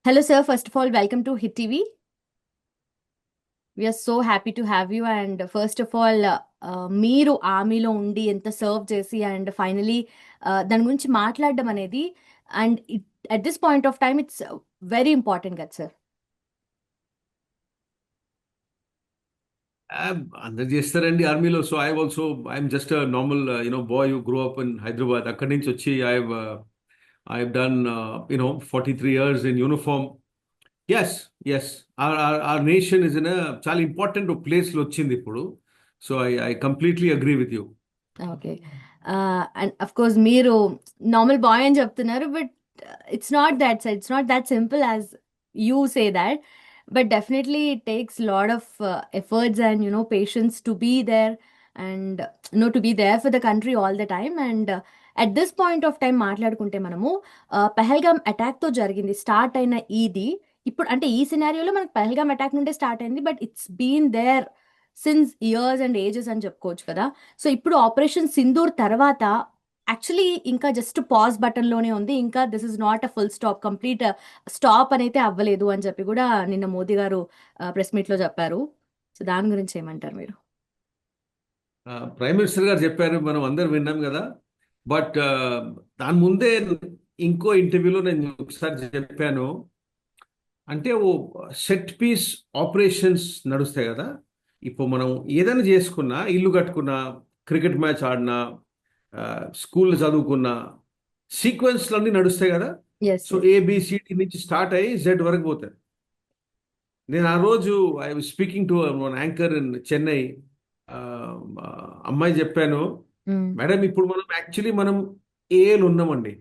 Hello, sir. First of all, welcome to Hit TV. We are so happy to have you. And first of all, మీరు ఆర్మీలో ఉండి ఎంత serve చేసి and finally దాని గురించి మాట్లాడడం అనేది and at this point of time it's very important కదా సార్. అందరు చేస్తారండి ఆర్మీలో. So I'm just normal boy who grow up in Hyderabad. అక్కడి నుంచి వచ్చి I done 43 years in uniform. Yes, yes, our nation is in చాలా ఇంపార్టెంట్ ప్లేస్లో వచ్చింది ఇప్పుడు. So I completely agree with you. Okay. And of course మీరు normal boy అని చెప్తున్నారు, but it's not that simple as you say that. But definitely it takes a lot of efforts and patience to be there and to be there for the country all the time. And at this point of time మాట్లాడుకుంటే మనము Pahalgam attack తో జరిగింది start అయిన ఇది ఇప్పుడు అంటే ఈ సినారియోలో మనకు పహల్గామ్ అటాక్ నుండే స్టార్ట్ అయింది, but it's been there since years and ages అని చెప్పుకోవచ్చు కదా. సో ఇప్పుడు ఆపరేషన్ సింధూర్ తర్వాత యాక్చువల్లీ ఇంకా జస్ట్ పాజ్ బటన్ లోనే ఉంది, ఇంకా this is not a full stop, complete stop అనైతే అవ్వలేదు అని చెప్పి కూడా నిన్న మోదీ గారు ప్రెస్ మీట్ లో చెప్పారు. సో దాని గురించి ఏమంటారు మీరు? ప్రైమ్ మినిస్టర్ గారు చెప్పారు, మనం అందరు విన్నాం కదా. బట్ దాని ముందే ఇంకో ఇంటర్వ్యూలో నేను ఒకసారి చెప్పాను. అంటే ఓ సెట్ పీస్ ఆపరేషన్స్ నడుస్తాయి కదా. ఇప్పుడు మనం ఏదైనా చేసుకున్నా, ఇల్లు కట్టుకున్నా, క్రికెట్ మ్యాచ్ ఆడినా, స్కూల్ చదువుకున్నా, సీక్వెన్స్లు అన్నీ నడుస్తాయి కదా. సో ఏబిసిడి నుంచి స్టార్ట్ అయ్యి జెడ్ వరకు పోతాయి. నేను ఆ రోజు I was speaking to one anchor in Chennai. అమ్మాయి చెప్పాను, మేడం ఇప్పుడు మనం ఏలు ఉన్నామండి.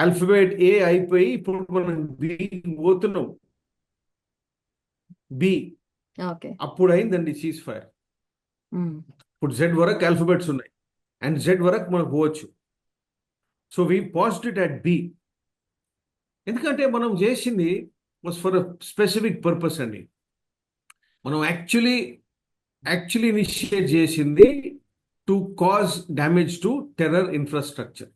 ఆల్ఫబెట్ ఏ అయిపోయి ఇప్పుడు మనం బి పోతున్నాం. బి అప్పుడు అయిందండి సీజ్ ఫైర్. ఇప్పుడు జెడ్ వరకు ఆల్ఫబెట్స్ ఉన్నాయి అండ్ జెడ్ వరకు మనకు పోవచ్చు. So we paused it at B. ఎందుకంటే మనం చేసింది was for a specific purpose అండి. మనం యాక్చువల్లీ ఇనిషియేట్ చేసింది to cause damage to terror infrastructure.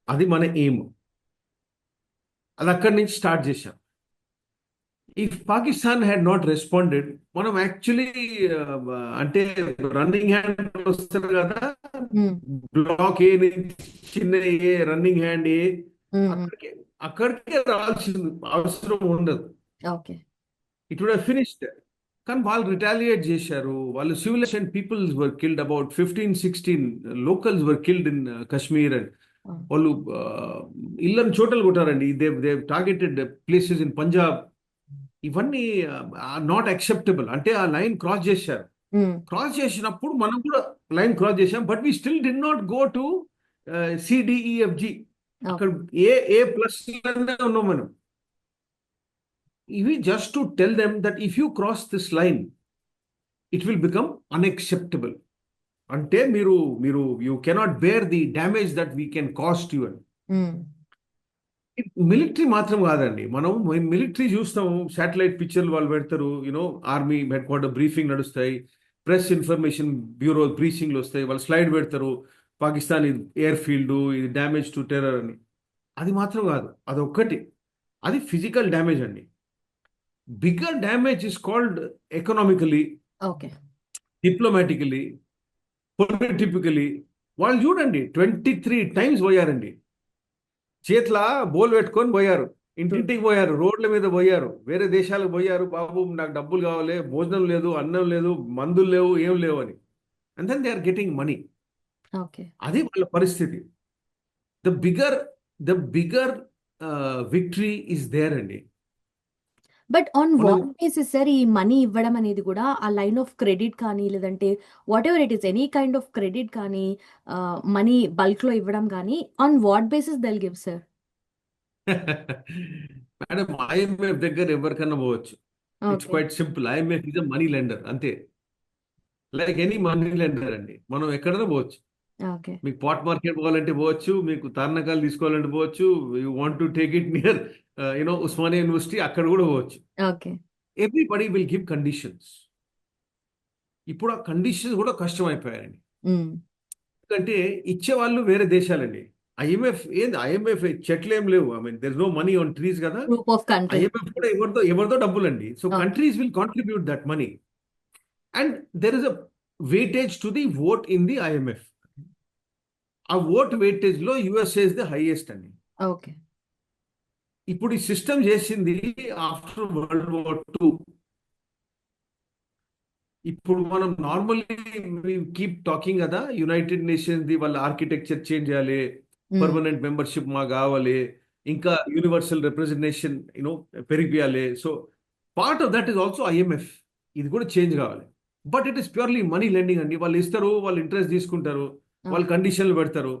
అది మన ఎయిమ్. అది అక్కడి నుంచి స్టార్ట్ చేశాం. If Pakistan had not responded, మనం యాక్చువల్లీ అంటే రన్నింగ్ హ్యాండ్ వస్తారు కదా, బ్లాక్ ఏ చిన్న ఏ రన్నింగ్ హ్యాండ్ ఏ అక్కడికే రావాల్సింది అవసరం ఉండదు. It would have finished. కానీ వాళ్ళు రిటాలియేట్ చేశారు. వాళ్ళు civilization peoples were killed, about 15-16 locals were killed in Kashmir. And వాళ్ళు ఇళ్ళని చోటలు కొట్టారండి. They targeted places in Punjab. ఇవన్నీ నాట్ అక్సెప్టబుల్. అంటే ఆ లైన్ క్రాస్ చేశారు. క్రాస్ చేసినప్పుడు మనం కూడా లైన్ క్రాస్ చేశాం, but we still do not go to CDEFG. అక్కడ ఏ ప్లస్ ఉన్నాం మనం. ఇవి just to tell them that if you cross this line it will become unacceptable. అంటే మీరు you cannot bear the damage that we can cause you అని. Military మాత్రం కాదండి. మనం మిలిటరీ చూస్తాం, శాటిలైట్ పిక్చర్లు వాళ్ళు పెడతారు, ఆర్మీ హెడ్ క్వార్టర్ బ్రీఫింగ్ నడుస్తాయి, ప్రెస్ ఇన్ఫర్మేషన్ బ్యూరో బ్రీఫింగ్లు వస్తాయి, వాళ్ళు స్లైడ్ పెడతారు, పాకిస్తాన్ ఎయిర్ ఫీల్డ్ ఇది డ్యామేజ్ టు టెర్రర్ అని. అది మాత్రం కాదు, అదొక్కటి. అది ఫిజికల్ డ్యామేజ్ అండి. Bigger damage is called economically, diplomatically, politically. వాళ్ళు చూడండి 23 times పోయారండి. చేతిలో బోల్ పెట్టుకొని పోయారు, ఇంటింటికి పోయారు, రోడ్ల మీద పోయారు, వేరే దేశాలకు పోయారు. బాబు నాకు డబ్బులు కావాలి, భోజనం లేదు, అన్నం లేదు, మందులు లేవు, ఏం లేవు అని. And then they are getting money. అది వాళ్ళ పరిస్థితి. The bigger victory is there అండి. But on what basis sir ఈ మనీ ఇవ్వడం అనేది కూడా? ఆ లైన్ ఆఫ్ క్రెడిట్ కానీ, లేదంటే whatever it is, any kind of credit కానీ, మనీ బల్క్ లో ఇవ్వడం కానీ, on what basis they'll give sir? Madam, IMF దగ్గర ఎవరికన్నా పోవచ్చు. It's quite simple. IMF is a money lender, అంతే. లైక్ ఎనీ మనీ లెండర్ అండి. మనం ఎక్కడైనా పోవచ్చు. మీకు పాట్ మార్కెట్ పోవాలంటే పోవచ్చు, మీకు తార్నకాలు తీసుకోవాలంటే పోవచ్చు, you want to take it near Osmania university, అక్కడ కూడా పోవచ్చు. Everybody will give conditions. ఇప్పుడు ఆ కండిషన్స్ కూడా కష్టం అయిపోయాయండి. ఎందుకంటే ఇచ్చేవాళ్ళు వేరే దేశాలండి. ఐఎంఎఫ్ ఏంది? ఐఎంఎఫ్ చెట్లు ఏం లేవు. I mean there is no money on trees కదా. Group of countries. ఐఎంఎఫ్ కూడా ఎవరితో డబ్బులండి. So okay. Countries will contribute that money and there is a weightage to the vote in the IMF. ఆ vote weightage లో USA is the highest అండి. Okay. ఇప్పుడు ఈ system చేసింది ఆఫ్టర్ వరల్డ్ వార్ టూ. ఇప్పుడు మనం నార్మల్లీ కీప్ టాకింగ్ కదా, United Nations ది వాళ్ళ ఆర్కిటెక్చర్ చేంజ్ చేయాలి, పర్మనెంట్ మెంబర్షిప్ మాకు కావాలి, ఇంకా యూనివర్సల్ రిప్రజెంటేషన్ పెరిగియాలి. So part of that is also IMF. ఇది కూడా చేంజ్ కావాలి. But it is purely money lending అండి. వాళ్ళు ఇస్తారు, వాళ్ళు ఇంట్రెస్ట్ తీసుకుంటారు, వాళ్ళు కండిషన్లు పెడతారు.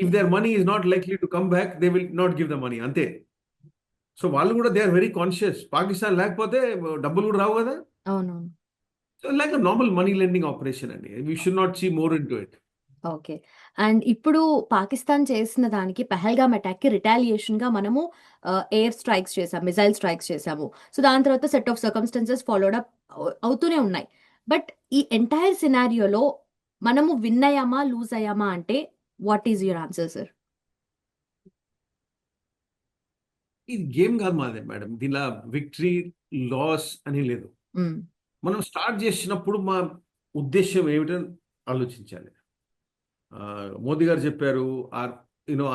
If their money is not likely to come back, they will not give the money, అంతే. సో వాళ్ళు కూడా they are very conscious. Pakistan లేకపోతే డబ్బులు కూడా రావు కదా. అవునవును. So like a normal money lending operation అండి. We should not see more into it. Okay. And ఇప్పుడు పాకిస్తాన్ చేసిన దానికి పెహల్గామ్ అటాక్‌కి రిటాలియేషన్‌గా మనము ఎయిర్ స్ట్రైక్స్ చేసాం. మిసైల్ స్ట్రైక్స్ చేసాము. సో దాని తర్వాత set of circumstances followed up అవుతూనే ఉన్నాయి. బట్ ఈ ఎంటైర్ సినారియోలో మనము విన్ అయ్యామా? లూజ్ అయ్యామా? అంటే what is your answer sir? ఇది గేమ్ కాదు మాది మేడం. దీనిలో విక్టరీ లాస్ అని లేదు. మనం స్టార్ట్ చేసినప్పుడు మా ఉద్దేశం ఏమిటని ఆలోచించాలి. మోదీ గారు చెప్పారు,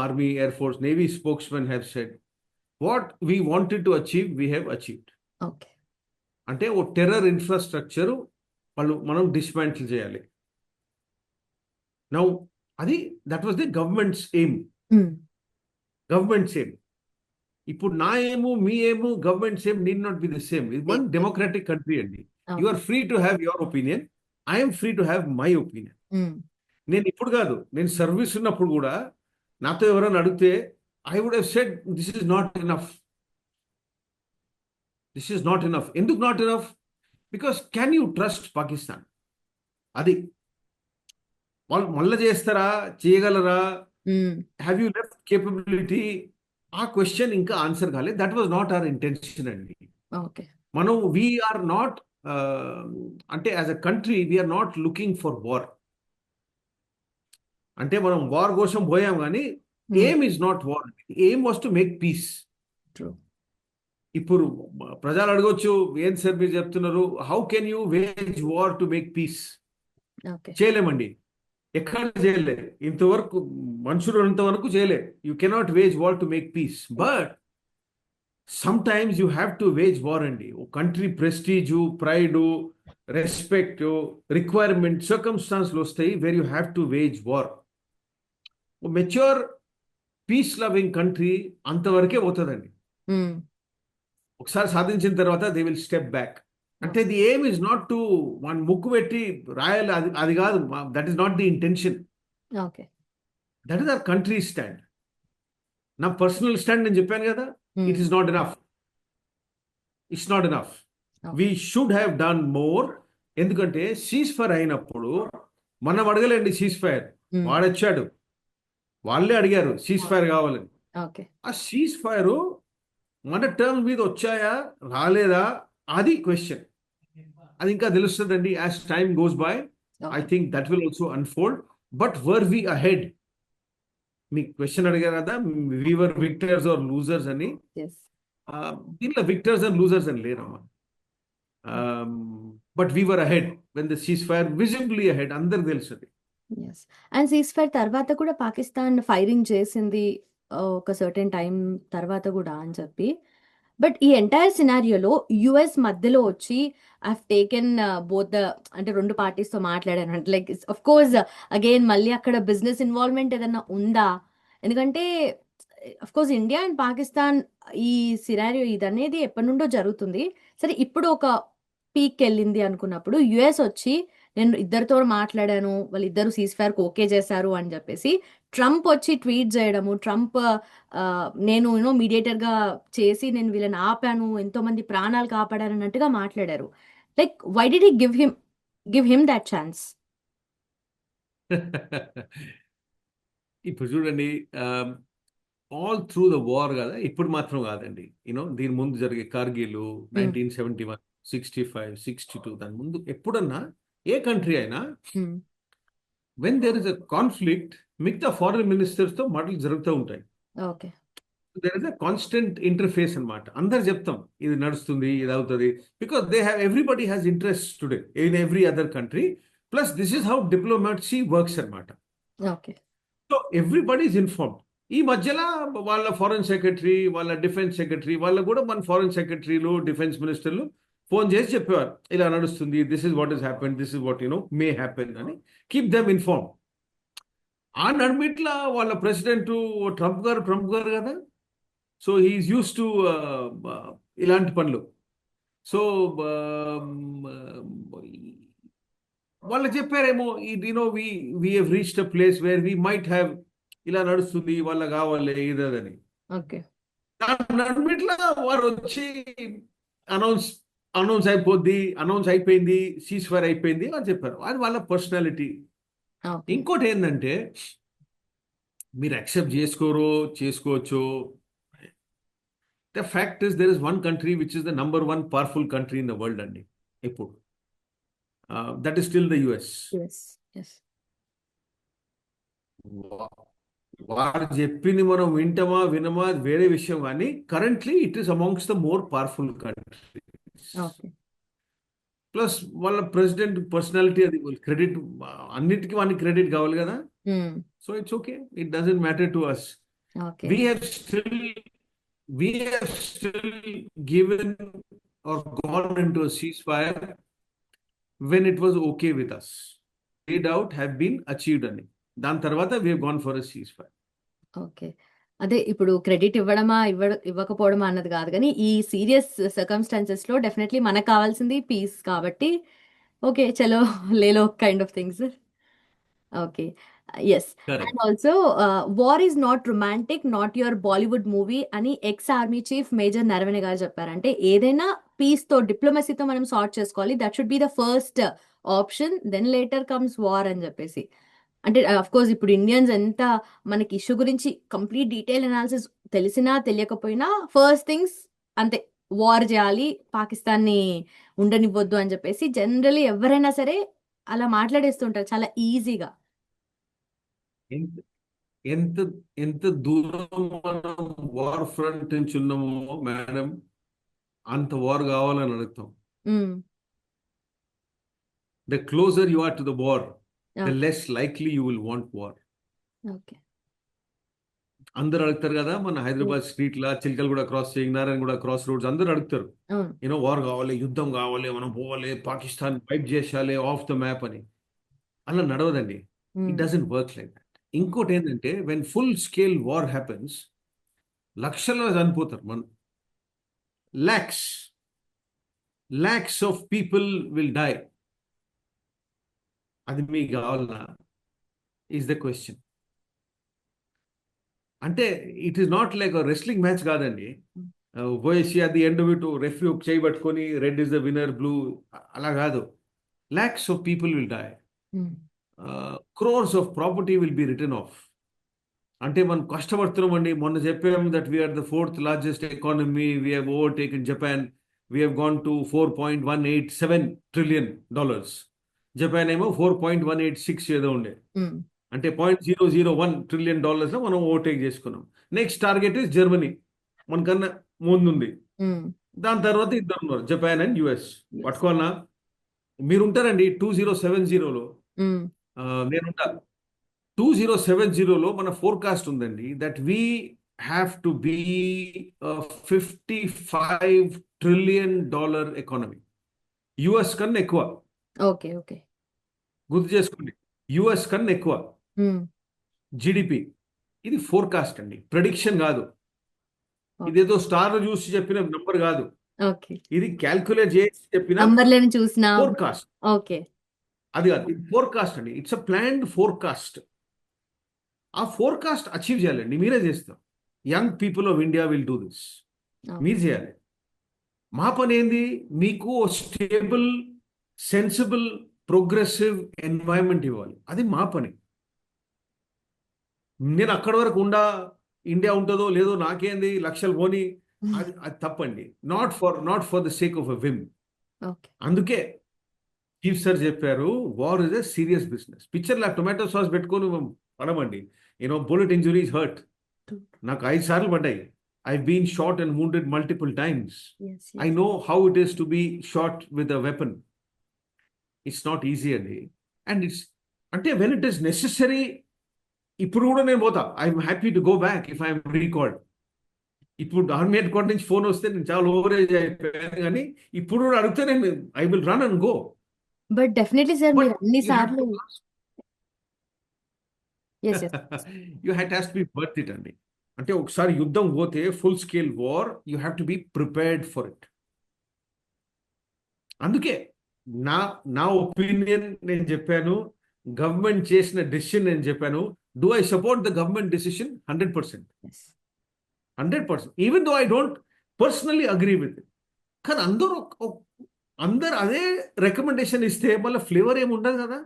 army, air force, navy spokesmen have said what we wanted to achieve we have achieved. Okay. అంటే ఓ టెర్రర్ ఇన్ఫ్రాస్ట్రక్చర్ మనం డిస్మాంటిల్ చేయాలి. Now that was the government's aim. Government's aim. ఇప్పుడు నా ఏము, మీ aim, government's aim need not be the same. ఇది one democratic country అండి. You are free to have your opinion, I'm free to have my opinion. నేను ఇప్పుడు కాదు, నేను service ఉన్నప్పుడు కూడా నాతో ఎవరైనా అడిగితే I would have said this is not enough. This is not enough. ఎందుకు not enough? Because can you trust Pakistan? అది వాళ్ళు మళ్ళీ చేస్తారా, చేయగలరా, హ్యావ్ యూ లెఫ్ట్ కేపబిలిటీ? ఆ క్వశ్చన్ ఇంకా ఆన్సర్ కాలేదు. That was not our intention అండి. ఓకే. మనం వీఆర్ నాట్ అంటే as a country we're not looking for war. అంటే మనం వార్ కోసం పోయాం కానీ aim is not war. Aim was to make peace. ఇప్పుడు ప్రజలు అడగొచ్చు, ఏం సార్ మీరు చెప్తున్నారు, how can you wage war to make peace? చేయలేమండి. ఎక్కడ చేయలే ఇంతవరకు, మనుషులు ఇంతవరకు చేయలే. You cannot wage war to make peace. But sometimes you have to wage war అండి. Country prestige, pride, respect, requirement, సర్కమ్స్టాన్స్లు వస్తాయి where you have to wage war. Mature peace loving country అంతవరకే పోతుందండి. ఒకసారి సాధించిన తర్వాత దే విల్ స్టెప్ బ్యాక్. అంటే the aim is not to one ముక్కు పెట్టి రాయాలి, అది కాదు. That is not the intention. That is our country stand. నా పర్సనల్ స్టాండ్ నేను చెప్పాను కదా, it is not enough. It's not enough. We should have done more. ఎందుకంటే సీజ్ ఫైర్ అయినప్పుడు మనం అడగలేండి సీజ్ ఫైర్. వాడొచ్చాడు, వాళ్ళే అడిగారు సీజ్ ఫైర్ కావాలని. ఆ సీజ్ ఫైర్ మన టర్మ్స్ మీద వచ్చాయా, రాలేదా, అది క్వశ్చన్. అది ఇంకా తెలుస్తుందండి as time goes by. I think that will also unfold. But were we ahead? మీ క్వశ్చన్ అడిగారు కదా, వి వర్ విక్టర్స్ ఆర్ లూజర్స్ అని. దీంట్లో విక్టర్స్ అండ్ లూజర్స్ అని లేరమ్మా. But we were ahead when the ceasefire, visibly ahead, అందరికి తెలుస్తుంది. అండ్ సీజ్ ఫైర్ తర్వాత కూడా పాకిస్తాన్ ఫైరింగ్ చేసింది ఒక సర్టెన్ టైం తర్వాత కూడా అని చెప్పి. బట్ ఈ ఎంటైర్ సినారియోలో యుఎస్ మధ్యలో వచ్చి ఐ టేకెన్ బోత్ ద, అంటే రెండు పార్టీస్తో మాట్లాడాను. అంటే లైక్ ఆఫ్ కోర్స్ అగైన్ మళ్ళీ అక్కడ బిజినెస్ ఇన్వాల్వ్మెంట్ ఏదన్నా ఉందా? ఎందుకంటే of course India and Pakistan ఈ సినారియో ఇదనేది ఎప్పటి నుండో జరుగుతుంది. సరే ఇప్పుడు ఒక పీక్ వెళ్ళింది అనుకున్నప్పుడు యుఎస్ వచ్చి నేను ఇద్దరితో మాట్లాడాను, వాళ్ళిద్దరు సీజ్ ఫైర్కి ఓకే చేశారు అని చెప్పేసి ట్రంప్ వచ్చి ట్వీట్ చేయడము, ట్రంప్ నేను మీడియేటర్గా చేసి నేను వీళ్ళని ఆపాను, ఎంతో మంది ప్రాణాలు కాపాడారు అన్నట్టుగా మాట్లాడారు. Like why did he give him that chance? ఇప్పుడు చూడండి, ఆల్ త్రూ ద వార్ కదా, ఇప్పుడు మాత్రం కాదండి. దీని ముందు జరిగే కార్గిల్ 1971, 65, 62, దాని ముందు ఎప్పుడన్నా ఏ కంట్రీ అయినా when there is a conflict మిగతా ఫారిన్ మినిస్టర్స్తో మాటలు జరుగుతూ ఉంటాయి. Okay. There is a constant interface అన్నమాట. అందరు చెప్తాం ఇది నడుస్తుంది, ఇది అవుతుంది, because they have everybody has interest today in every other country. Plus this is how diplomacy works అన్నమాట. Okay. So everybody is informed. ఈ మధ్యలో వాళ్ళ ఫారెన్ సెక్రటరీ, వాళ్ళ డిఫెన్స్ సెక్రటరీ, వాళ్ళ కూడా మన ఫారెన్ సెక్రటరీలు, డిఫెన్స్ మినిస్టర్లు ఫోన్ చేసి చెప్పేవారు ఇలా నడుస్తుంది, this is what is happen, this is what may happen అని కీప్ దెమ్ ఇన్ఫార్మ్. ఆ నడిమిట్లా వాళ్ళ ప్రెసిడెంట్ ట్రంప్ గారు కదా, సో హీఈస్ యూస్ టు ఇలాంటి పనులు. సో వాళ్ళు చెప్పారేమో you know we have reached a place where we might have ఇలా నడుస్తుంది, వాళ్ళ కావాలి ఇదని. ఓకే. నడిమిట్లా వారు వచ్చి అనౌన్స్ అనౌన్స్ అయిపోద్ది, అనౌన్స్ అయిపోయింది, సీజ్ ఫైర్ అయిపోయింది అని చెప్పారు. అది వాళ్ళ పర్సనాలిటీ. ఓకే. ఇంకోటి ఏంటంటే మీరు యాక్సెప్ట్ చేసుకోవచ్చు. The fact is there is one country which is the number 1 powerful country in the world అండి ఇప్పుడు. That is still the US. S. S. వారు చెప్పింది మనం వింటమా వినమా అది వేరే విషయం, కానీ currently it is amongst the more powerful countries. Okay. Plus వాళ్ళ ప్రెసిడెంట్ పర్సనాలిటీ, అది క్రెడిట్, అన్నిటికీ వానికి క్రెడిట్ కావాలి కదా. So it's okay, it doesn't matter to us. Okay. We have still we have still given or gone into a ceasefire when it was okay with us. Laid out have been achieved అని. దాని తర్వాత we have gone for a ceasefire. Okay. అదే ఇప్పుడు credit ఇవ్వడమా ఇవ్వకపోవడమా అన్నది కాదు, కానీ ఈ serious circumstances లో డెఫినెట్లీ మనకు కావాల్సింది పీస్ కాబట్టి ఓకే చలో లేలో kind of things. Okay. Yes. Correct. And also war is not romantic, not your Bollywood movie అని ex army chief major Naravane గారు చెప్పారు. అంటే ఏదైనా పీస్ తో డిప్లొమసీతో మనం సార్ట్ చేసుకోవాలి, that should be the first option, then later comes war అని చెప్పేసి. అంటే అఫ్ కోర్స్ ఇప్పుడు ఇండియన్స్ ఎంత మనకి ఇష్యూ గురించి కంప్లీట్ డీటెయిల్ అనాలిసిస్ తెలిసినా తెలియకపోయినా ఫస్ట్ థింగ్స్ అంతే, వార్ చేయాలి, పాకిస్తాన్ని ఉండనివ్వద్దు అని చెప్పేసి జనరలీ ఎవరైనా సరే అలా మాట్లాడేస్తుంటారు చాలా ఈజీగా. ఎంత ఎంత ఎంత దూరం మనం వార్ ఫ్రంట్ నుంచి ఉన్నామో మేడం, అంత వార్ కావాలని అడుగుతాం. The closer you are to the war, the okay. less likely you will want war. Okay. అందరు అడుగుతారు కదా, మన హైదరాబాద్ స్ట్రీట్ లా చిలకలు కూడా క్రాస్ చేయి, నారాయణ కూడా క్రాస్ రోడ్స్, అందరు అడుగుతారు అవును. వార్ కావాలి, యుద్ధం కావాలి, మనం పోవాలి, పాకిస్తాన్ ఫైట్ చేయాలి ఆఫ్ ద మ్యాప్ అని. అలా నడవదండి. It doesn't work like that. ఇంకోటి ఏంటంటే when full scale war happens, లక్షల్లో చనిపోతారు, lakhs of people will die. అది మీకు కావాలన్నా ఈజ్ ద క్వశ్చన్. అంటే it is not like wrestling match కాదండి. పోయేసి అది ఎండ్ విట్ రెఫ్రీ చేయబట్టుకొని red is the winner, blue, అలా కాదు. lakhs of people will die. Crores of property will be written off. అంటే మనం కష్టపడుతున్నామండి. మొన్న చెప్పాము that we are the 4th largest economy, we have overtaken Japan, we have gone to $4.187 trillion. Japan ఏమో 4.186 ఏదో ఉండే, అంటే $0.001 trillion లో మనం ఓవర్టేక్ చేసుకున్నాం. నెక్స్ట్ టార్గెట్ ఇస్ జర్మనీ, మనకన్నా ముందుంది. దాని తర్వాత ఇద్దరు ఉన్నారు, జపాన్ అండ్ యుఎస్. పట్టుకోవాలన్నా మీరు ఉంటారండి 2070లో, నేనుంటా 2070లో. మన ఫోర్కాస్ట్ ఉందండి that we have to be $55 trillion economy. US కన్నా ఎక్కువ. ఓకే. ఓకే. గుర్తు చేసుకోండి, యుఎస్ కన్నా ఎక్కువ జిడిపి. ఇది ఫోర్కాస్ట్ అండి, ప్రెడిక్షన్ కాదు. ఇదేదో స్టార్ చూసి చెప్పిన నంబర్ కాదు, ఓకే. ఇది క్యాల్కులేట్ చేసి చెప్పిన నంబర్లను చూసిన. ఫోర్కాస్ట్. ఓకే. అది కాదు, ఇది ఫోర్కాస్ట్ అండి. It's a planned forecast. ఆ ఫోర్కాస్ట్ అచీవ్ చేయాలండి, మీరే చేస్తారు. Young people of India will do this. మీరు చేయాలి. మా పని ఏంది, మీకు స్టేబుల్, సెన్సిబుల్, ప్రోగ్రెసివ్ ఎన్వైరన్మెంట్ ఇవ్వాలి. అది మా పని. నేను అక్కడి వరకు ఇండియా ఉంటుందో లేదో నాకేంది, లక్షలు పోని, అది తప్పండి. Not for the sake of a whim. అందుకే చీఫ్ సార్ చెప్పారు, war is a serious business. పిక్చర్లో టొమాటో సాస్ పెట్టుకొని పడమండి. Bullet injuries hurt. True. నాకు 5 సార్లు పడ్డాయి. I been shot and wounded multiple times. Yes, I yes. Know how it is to be shot with a weapon. It's not easy అండి. And అంటే when it is necessary, ఇప్పుడు కూడా నేను పోతా. I'm happy to go back if I'm recalled. ఇప్పుడు army head quarter నుంచి phone వస్తే నేను చాలా ఓవరేజ్ అయిపోయాను, కానీ ఇప్పుడు కూడా అడిగితే నేను I will run and go. But definitely sir but మీరు అన్ని యూ హ్యావ్ సార్లు to yes yes you has to be worth it అండి. అంటే ఒకసారి యుద్ధం పోతే full scale war, you have to be prepared for it. అందుకే నా నా ఒపీనియన్ నేను చెప్పాను, గవర్నమెంట్ చేసిన డెసిషన్ నేను చెప్పాను. Do I support the government decision? 100%. Yes 100%. Even though I don't personally agree with it. కానీ అందరు అదే రికమెండేషన్ ఇస్తే మళ్ళీ ఫ్లేవర్ ఏమి ఉండదు కదా.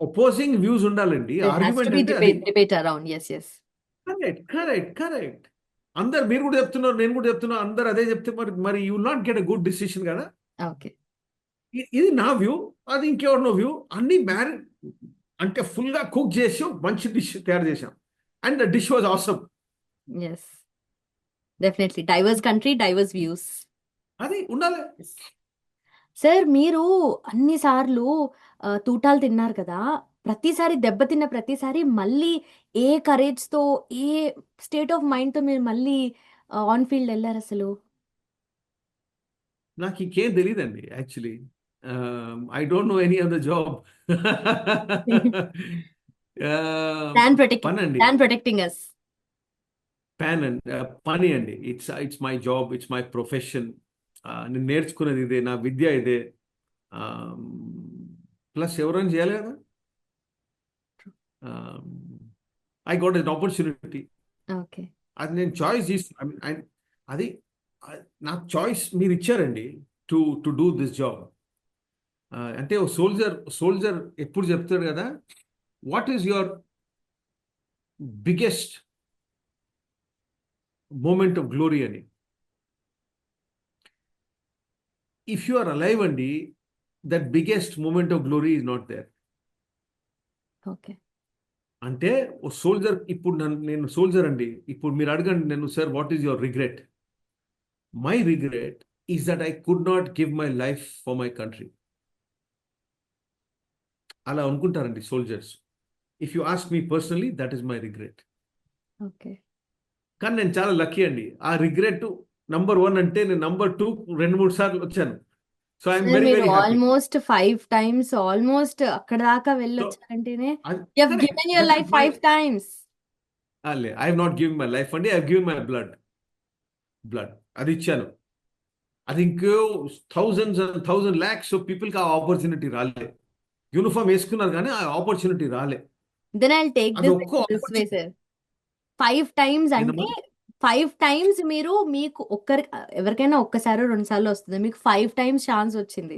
ఒపోజింగ్ వ్యూస్ ఉండాలండి. there has to argument be అంటే అది. debate around. Yes, yes. Correct, correct, correct. అందరు మీరు కూడా చెప్తున్నారు, నేను కూడా చెప్తున్నా, అందరు అదే చెప్తే మరి you will not get a good decision కదా. Okay. ఇది నా వ్యూ, అది ఇంకెవరినో వ్యూ. అన్ని అంటే ఫుల్ గా కుక్ చేసి ఒక మంచి డిష్ తయారు చేశాం. And the dish was awesome. Yes. Definitely. Diverse country, diverse views. అది ఉండాలి. సార్ మీరు అన్నిసార్లు తూటాలు తిన్నారు కదా, ప్రతిసారి దెబ్బతిన్న ప్రతిసారి మళ్ళీ ఏ కరేజ్తో, ఏ స్టేట్ ఆఫ్ మైండ్తో మీరు మళ్ళీ ఆన్ ఫీల్డ్ వెళ్ళారు అసలు? నాకు ఇంకేం తెలియదండి actually. I don't know any other job. Plan పని ప్రొటెక్టింగ్ అస్. పని అండి. It's my job, it's my profession. నేను నేర్చుకున్నది ఇదే, నా విద్య ఇదే. ప్లస్ ఎవరైనా చేయాలి కదా. I got an opportunity. Okay. అది నేను చాయిస్ అది నాకు చాయిస్ మీరు ఇచ్చారండి to to do this job. అంటే సోల్జర్ ఎప్పుడు చెప్తాడు కదా, what is your biggest moment of glory అని. ఇఫ్ యు ఆర్ అలైవ్ అండి, that biggest moment of glory is not there. Okay. అంటే ఓ సోల్జర్, ఇప్పుడు నేను సోల్జర్ అండి. ఇప్పుడు మీరు అడగండి నన్ను, sir what is your regret? My regret is that I could not give my life for my country. అలా అనుకుంటారండి soldiers. If you ask me personally, that is my regret. Okay. కానీ నేను చాలా లక్కీ అండి. ఆ రిగ్రెట్ నంబర్ 1 అంటే నేను number 2 2-3 సార్లు వచ్చాను. సో ఐఎమ్ వెరీ మీరు very happy. Almost 5 times almost అక్కడ దాకా సో వెళ్ళొచ్చారంటేనే you have correct, given your that life is my 5 times. I have not given my life అండి, I have given my blood. అది ఇచ్చాను. అది ఇంకో థౌజండ్స్ అండ్ 1,000 lakhs ఆఫ్ పీపుల్కి ఆ ఆపర్చునిటీ రాలే. యూనిఫామ్ వేసుకున్నారు కానీ ఆ ఆపర్చునిటీ రాలే. దెన్ ఐ విల్ టేక్ అది దిస్ ఒక్క this way opportunity. Sir. 5 times అంటే 5 times మీరు మీకు ఎవరికైనా ఒక్కసారో 2 సార్లు వస్తుంది, మీకు 5 times ఛాన్స్ వచ్చింది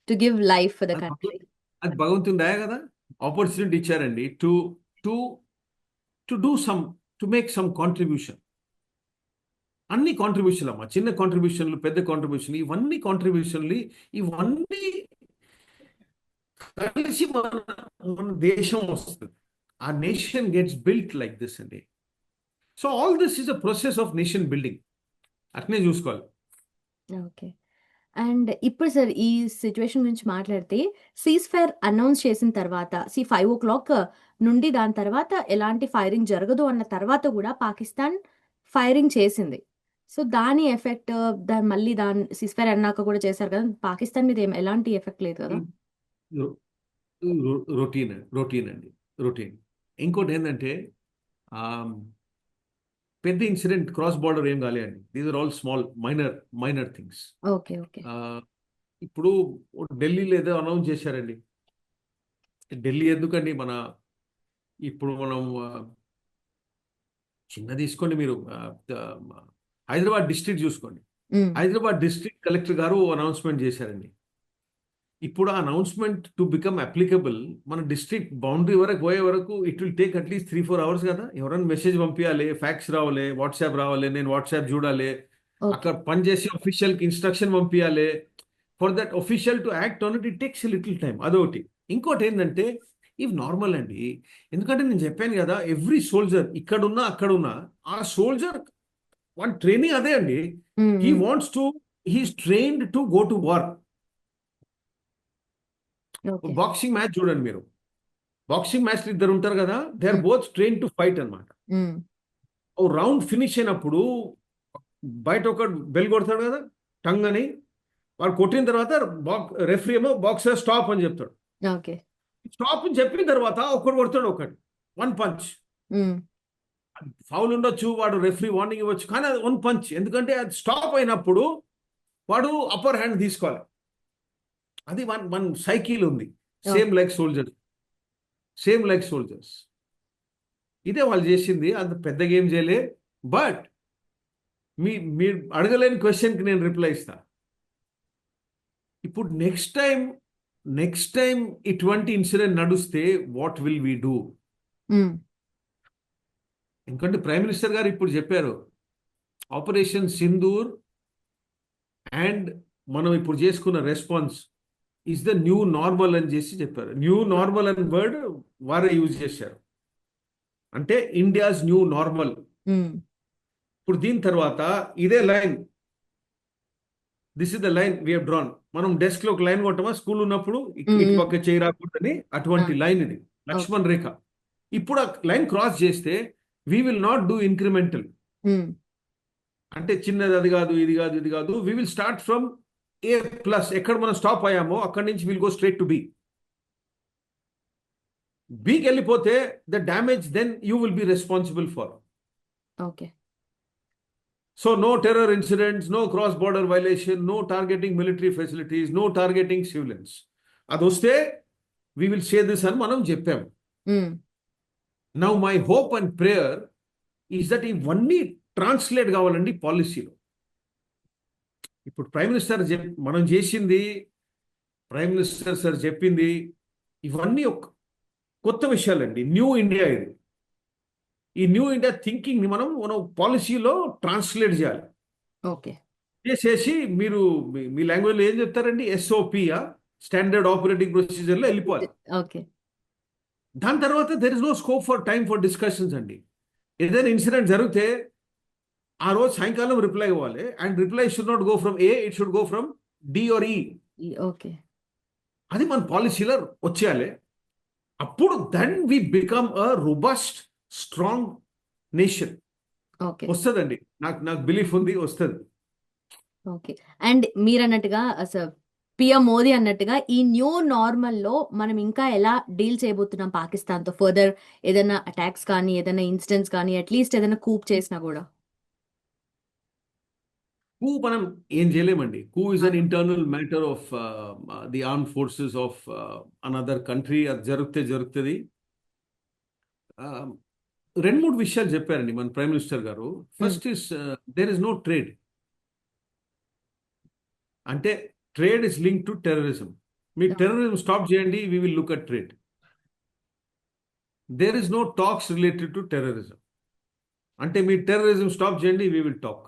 to give life for the country. అది భగవంతుని దయ కదా. ఆపర్చునిటీ ఇచ్చారండి to to to do some, to make some contribution. అన్ని కాంట్రిబ్యూషన్లు అమ్మా, చిన్న కాంట్రిబ్యూషన్లు, పెద్ద కాంట్రిబ్యూషన్లు, ఇవన్నీ కలిసి మన దేశం వస్తుంది. ఆ nation gets built like this అండి. So all this is a process of nation building. అట్నే చూసుకోవాలి. ఓకే. అండ్ ఇప్పుడు సార్ ఈ సిచ్యువేషన్ గురించి మాట్లాడితే, సీజ్ ఫైర్ అనౌన్స్ చేసిన తర్వాత 5 o'clock నుండి దాని తర్వాత ఎలాంటి ఫైరింగ్ జరగదు అన్న తర్వాత కూడా పాకిస్తాన్ ఫైరింగ్ చేసింది. సో దాని ఎఫెక్ట్, మళ్ళీ సీజ్ ఫైర్ అన్నాక కూడా చేశారు కదా, పాకిస్తాన్ మీద ఎలాంటి ఎఫెక్ట్ లేదు కదా? రొటీన్ అండి, రొటీన్. ఇంకోటి ఏంటంటే పెద్ద ఇన్సిడెంట్ క్రాస్ బార్డర్ ఏం కాలేదండి. These are all small minor things. Okay. Okay. ఇప్పుడు ఢిల్లీలో ఏదో అనౌన్స్ చేశారండి. ఢిల్లీ ఎందుకండి, ఇప్పుడు మనం చిన్న తీసుకోండి, మీరు హైదరాబాద్ డిస్ట్రిక్ట్ చూసుకోండి. హైదరాబాద్ డిస్ట్రిక్ట్ కలెక్టర్ గారు అనౌన్స్మెంట్ చేశారండి. ఇప్పుడు ఆ అనౌన్స్మెంట్ టు బికమ్ అప్లికబుల్ మన డిస్ట్రిక్ట్ బౌండరీ వరకు పోయే వరకు it will take at least 3-4 hours కదా. ఎవరైనా మెసేజ్ పంపించాలి, ఫ్యాక్స్ రావాలి, వాట్సాప్ రావాలి, నేను వాట్సాప్ చూడాలి, అక్కడ పనిచేసే అఫీషియల్కి ఇన్స్ట్రక్షన్ పంపించాలి. For that official to act on it takes little time. అదొకటి. ఇంకోటి ఏంటంటే ఇవి నార్మల్ అండి. ఎందుకంటే నేను చెప్పాను కదా, ఎవ్రీ సోల్జర్ ఇక్కడున్నా అక్కడున్నా ఆ సోల్జర్ వన్ ట్రైనింగ్ అదే అండి. He wants to he's trained to go to war. Okay. Boxing match చూడండి మీరు. బాక్సింగ్ మ్యాచ్ ఇద్దరు ఉంటారు కదా, they are both train to fight అనమాట. ఓ రౌండ్ ఫినిష్ అయినప్పుడు బయట ఒక బెల్ కొడతాడు కదా, టంగ్ అని. వాడు కొట్టిన తర్వాత రెఫరీ ఏమో బాక్సర్ స్టాప్ అని చెప్తాడు. ఓకే. స్టాప్ అని చెప్పిన తర్వాత ఒకడు కొడతాడు, ఒకటి వన్ పంచ్. ఫౌల్ ఉండొచ్చు, వాడు రెఫరీ వార్నింగ్ ఇవ్వచ్చు, కానీ అది వన్ పంచ్. ఎందుకంటే అది స్టాప్ అయినప్పుడు వాడు అప్పర్ హ్యాండ్ తీసుకోవాలి. అది వన్ వన్ సైకిల్ ఉంది. Same like soldiers, same like soldiers. ఇదే వాళ్ళు చేసింది. అంత పెద్ద గేమ్ చేయలే. బట్ మీరు అడగలేని క్వశ్చన్కి నేను రిప్లై ఇస్తా. ఇప్పుడు నెక్స్ట్ టైం ఇటువంటి ఇన్సిడెంట్ నడుస్తే వాట్ విల్ వీ డూ? ఎందుకంటే ప్రైమ్ మినిస్టర్ గారు ఇప్పుడు చెప్పారు, ఆపరేషన్ సింధూర్ అండ్ మనం ఇప్పుడు చేసుకున్న response is the new normal అని చేసి చెప్పారు. న్యూ నార్మల్ అనే వర్డ్ వారే యూజ్ చేశారు. అంటే ఇండియాస్ న్యూ నార్మల్. ఇప్పుడు దీని తర్వాత ఇదే line, this is the line we have drawn. మనం డెస్క్ లో ఒక లైన్ కొట్టమా స్కూల్ ఉన్నప్పుడు, ఇటు పక్క చేయి రాకూడదని, అటువంటి లైన్ ఇది లక్ష్మణ్ రేఖ. ఇప్పుడు ఆ లైన్ క్రాస్ చేస్తే we will not do incremental. అంటే చిన్నది అది కాదు, ఇది కాదు, ఇది కాదు. We will start from A plus. ఎక్కడ మనం స్టాప్ అయ్యామో అక్కడి నుంచి will go straight to B. బికి వెళ్ళిపోతే the damage then you will be responsible for. Okay. So no terror incidents, no cross-border violation, no targeting military facilities, no targeting civilians. అదొస్తే we will say this అని మనం చెప్పాము. Now my hope and prayer is that ఇవన్నీ translate కావాలండి పాలసీలో. ఇప్పుడు prime minister మనం చేసింది, prime minister sir చెప్పింది, ఇవన్నీ ఒక కొత్త విషయాలండి. న్యూ ఇండియా ఇది. ఈ న్యూ ఇండియా థింకింగ్ ని మనం పాలసీలో ట్రాన్స్లేట్ చేయాలి. ఓకే. చేసేసి మీరు మీ లాంగ్వేజ్లో ఏం చెప్తారండి? ఎస్ఓపియా, స్టాండర్డ్ ఆపరేటింగ్ ప్రొసీజర్లో వెళ్ళిపోవాలి. ఓకే. దాని తర్వాత there is no scope for time for discussions అండి. ఏదైనా ఇన్సిడెంట్ జరిగితే ఆ రోజు సాయంకాలం రిప్లై ఇవ్వాలి. And reply should not go from A, it should go from D R E. Okay. అది మన పాలసీలో వచ్చేయాలి. అప్పుడు then we become a robust strong nation. వస్తుందండి. నాకు బిలీఫ్ ఉంది, వస్తుంది. ఓకే. అండ్ మీరు అన్నట్టుగా అసలు పిఎం మోదీ అన్నట్టుగా ఈ న్యూ నార్మల్లో మనం ఇంకా ఎలా డీల్ చేయబోతున్నాం పాకిస్తాన్తో? ఫర్దర్ ఏదైనా అటాక్స్ కానీ, ఏదైనా ఇన్సిడెంట్స్ కానీ, అట్లీస్ట్ ఏదైనా కూప్ చేసినా కూడా. కూ మనం ఏం చేయలేమండి. Coup is an internal matter of the armed forces of another country. అది జరుగుతుంది. రెండు మూడు విషయాలు చెప్పారండి మన ప్రైమ్ మినిస్టర్ గారు. First is there is no trade. అంటే trade is link to terrorism. మీ టెర్రరిజం స్టాప్ చేయండి, we will look at trade. There is no talks related to terrorism. అంటే మీ టెర్రరిజం స్టాప్ చేయండి, వీ విల్ టాక్.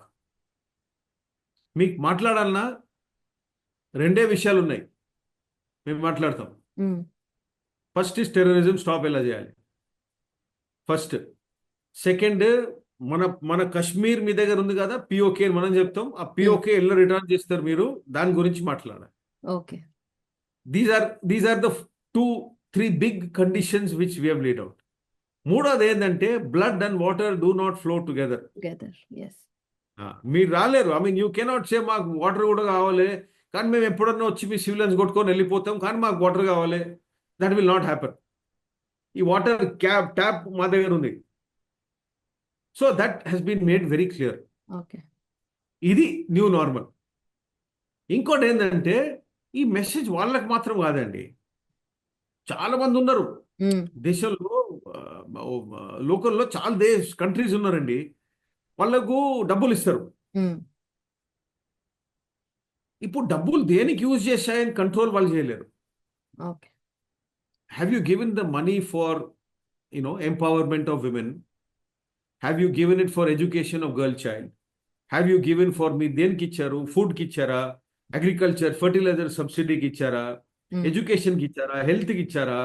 మీకు మాట్లాడాలన్నా రెండే విషయాలు ఉన్నాయి, మేము మాట్లాడతాం. ఫస్ట్ ఇస్ టెర్రరిజం స్టాప్ ఎలా చేయాలి, ఫస్ట్. సెకండ్, మన కశ్మీర్ మీ దగ్గర ఉంది కదా, పిఓకే అని మనం చెప్తాం. ఆ పిఓకే ఎలా రిటర్న్ చేస్తారు మీరు, దాని గురించి మాట్లాడాలి. Okay. These are the 2-3 big conditions which we have laid out. మూడోది ఏంటంటే blood and water do not flow together. మీరు రాలేరు. I mean you cannot say మాకు వాటర్ కూడా కావాలి, కానీ మేము ఎప్పుడన్నా వచ్చి మీ సివిలియన్స్ కొట్టుకొని వెళ్ళిపోతాం, కానీ మాకు వాటర్ కావాలి. That will not happen. ఈ వాటర్ ట్యాప్ మా దగ్గర ఉంది. So that has been made very clear. ఇది న్యూ నార్మల్. ఇంకోటి ఏంటంటే ఈ మెసేజ్ వాళ్ళకి మాత్రం కాదండి, చాలా మంది ఉన్నారు దేశంలో, లోకల్లో చాలా కంట్రీస్ ఉన్నారండి, వాళ్ళకు డబ్బులు ఇస్తారు. ఇప్పుడు డబ్బులు దేనికి యూజ్ చేశాయని కంట్రోల్ వాళ్ళు చేయలేరు. Have you given the money for empowerment of women? Have you given it for education of girl child? Have you given for, మీరు దేనికి ఇచ్చారు? ఫుడ్కి ఇచ్చారా? అగ్రికల్చర్ ఫర్టిలైజర్ సబ్సిడీకి ఇచ్చారా, ఉమ్, ఎడ్యుకేషన్కి ఇచ్చారా, హెల్త్కి ఇచ్చారా,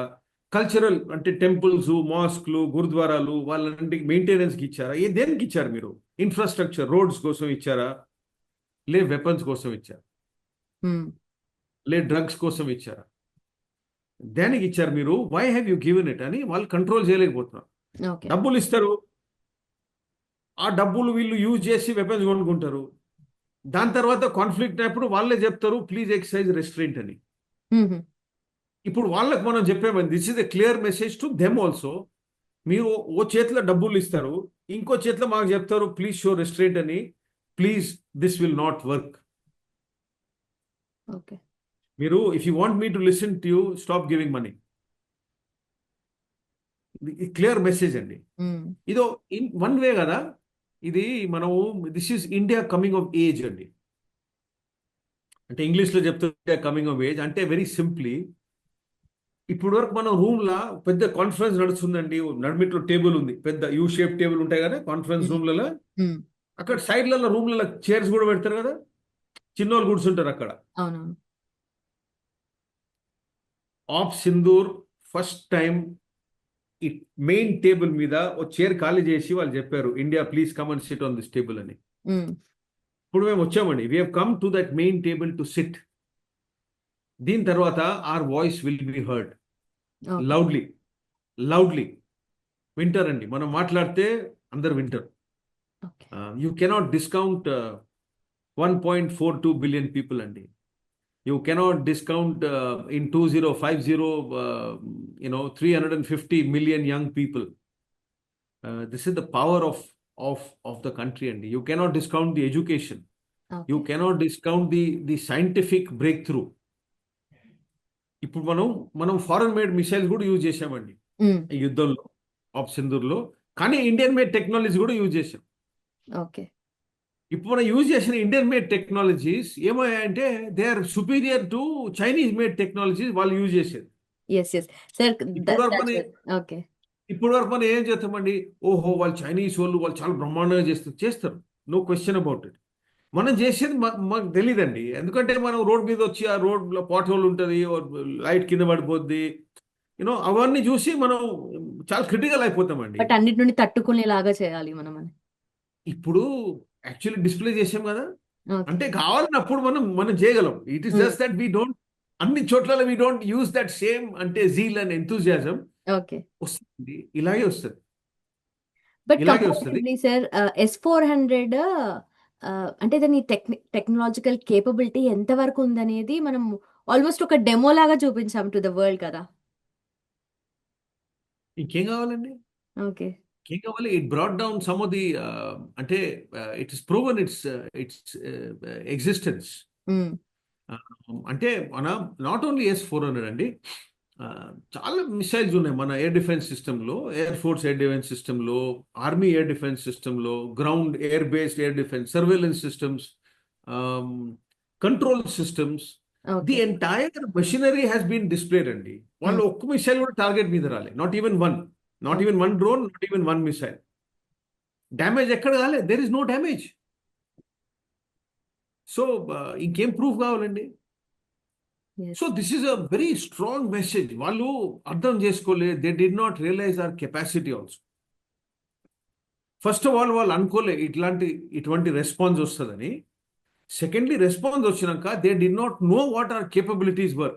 కల్చరల్ అంటే టెంపుల్స్, మాస్క్లు, గురుద్వారాలు వాళ్ళంటి మెయింటెనెన్స్కి ఇచ్చారా, ఏ దేనికి ఇచ్చారు మీరు? ఇన్ఫ్రాస్ట్రక్చర్ రోడ్స్ కోసం ఇచ్చారా, లే వెపన్స్ కోసం ఇచ్చారా, ఉమ్, లే డ్రగ్స్ కోసం ఇచ్చారా, దేనికి ఇచ్చారు మీరు? Why have you given it అని వాళ్ళు కంట్రోల్ చేయలేకపోతున్నారు. ఓకే. డబ్బులు ఇస్తారు, ఆ డబ్బులు వీళ్ళు యూజ్ చేసి వెపన్స్ కొనుక్కుంటారు. దాని తర్వాత కాన్ఫ్లిక్ట్ అయినప్పుడు వాళ్ళే చెప్తారు ప్లీజ్ ఎక్సైజ్ రెస్ట్రిక్ట్ అని. ఉహు, ఇప్పుడు వాళ్ళకి మనం చెప్పామని this is a clear message to them also. మీరు ఓ చేతిలో డబ్బులు ఇస్తారు, ఇంకో చేతిలో మాకు చెప్తారు ప్లీజ్ షో రెస్ట్రిక్ట్ అని. Please, this will not work. Okay. మీరు if you want me to listen to you stop giving money. Clear message అండి. ఉమ్, ఇదో ఇన్ వన్ వే కదా ఇది. మనము this is India coming of age అండి. అంటే ఇంగ్లీష్లో చెప్తుంటే కమింగ్ ఆఫ్ ఏజ్ అంటే వెరీ సింప్లీ, ఇప్పుడు వరకు మనం రూమ్ లా పెద్ద కాన్ఫరెన్స్ నడుస్తుందండి, నడిమిట్లో టేబుల్ ఉంది, పెద్ద యూ షేప్ టేబుల్ ఉంటాయి కదా కాన్ఫరెన్స్ ఉమ్, రూమ్లలో. ఉమ్, అక్కడ సైడ్లలో రూమ్లలో చైర్స్ కూడా పెడతారు కదా, చిన్నోళ్ళు కూర్చుంటారు అక్కడ. అవునవును. ఆఫ్ సింధూర్ ఫస్ట్ టైం ఈ మెయిన్ టేబుల్ మీద ఒక చైర్ ఖాళీ చేసి వాళ్ళు చెప్పారు India please come and sit on this table అని. ఉమ్, ఇప్పుడు మేము వచ్చామండి, we come to that main table to sit. దీని తర్వాత our voice will be heard okay. Loudly. Loudly వింటారండి, మనం మాట్లాడితే అందరు వింటారు. Okay. You cannot discount 1.42 billion people అండి. You cannot discount in 2050, 350 million young people. This is the power of the country, and you cannot discount the education. You okay. cannot discount the scientific breakthrough. ఇప్పుడు మనం foreign made missiles కూడా use చేసామండి um, ఈ యుద్ధంలో, op సింధూర్లో. కానీ Indian made technology కూడా use చేసాం. ఓకే. ఇప్పుడు మనం యూజ్ చేసిన ఇండియన్ మేడ్ టెక్నాలజీస్ ఏమయ్యాయంటే they are superior to Chinese made technologies వాళ్ళు యూజ్ చేసేది. Yes, yes sir. ఇప్పుడు వరకు దట్స్ మనం ఓకే. ఇప్పుడు వరకు మనం ఏం చేస్తామండి, ఓహో వాళ్ళు చైనీస్ వాళ్ళు చాలా బ్రహ్మాండంగా చేస్తారు, నో క్వశ్చన్ అబౌట్ ఇట్. మనం చేసేది మాకు తెలియదండి, ఎందుకంటే మనం రోడ్ మీద వచ్చి ఆ రోడ్లో పాట్ హోల్ ఉంటుంది, లైట్ కింద పడిపోద్ది, అవన్నీ చూసి మనం చాలా క్రిటికల్ అయిపోతామండి. బట్ అన్నిటి నుండి తట్టుకునేలాగా చేయాలి మనం అని. ఇప్పుడు యాక్చువల్లీ డిస్ప్లే చేసాం కదా, ఓకే. అంటే కావాలని అప్పుడు మనం చేయగలం. It is um, just that we don't, అన్ని చోట్ల we don't use that same అంటే జీల్ అండ్ ఎంతూజియాజం. ఓకే. వస్తుంది, ఇలాగే వస్తుంది, బట్ ఇలాగే వస్తుంది. కంపారిటివ్లీ సార్, S-400 అంటే దాని టెక్నాలజికల్ కేపబిలిటీ ఎంత వరకు ఉందనేది మనం ఆల్మోస్ట్ ఒక డెమో లాగా చూపించాం టు ద వరల్డ్ కదా. ఇంకేం కావాలండి? ఓకే. ఇంకేం కావాలి? It brought down some of the అంటే it is proven its existence. Um, అంటే మన నాట్ ఓన్లీ S-400 అండి, చాలా మిసైల్స్ ఉన్నాయి మన ఎయిర్ డిఫెన్స్ సిస్టంలో, ఎయిర్ ఫోర్స్ ఎయిర్ డిఫెన్స్ సిస్టంలో, ఆర్మీ ఎయిర్ డిఫెన్స్ సిస్టంలో, ground air based air defence surveillance systems, control systems. The okay. Entire machinery has been displayed అండి. వాళ్ళు ఉమ్, ఒక్క మిసైల్ కూడా టార్గెట్ మీద రాలే, not even one drone, not even one missile. Damage ఎక్కడ కాలే, there is no damage. So ఇంకేం ప్రూఫ్ కావాలండి? So yes. This is a very strong message. వాళ్ళు అర్థం చేసుకోలేదు, they did not realise our capacity also. First of all వాళ్ళు అనుకోలే ఇటువంటి రెస్పాన్స్ వస్తుందని. సెకండ్లీ రెస్పాన్స్ వచ్చినాక they did not know what our capabilities were.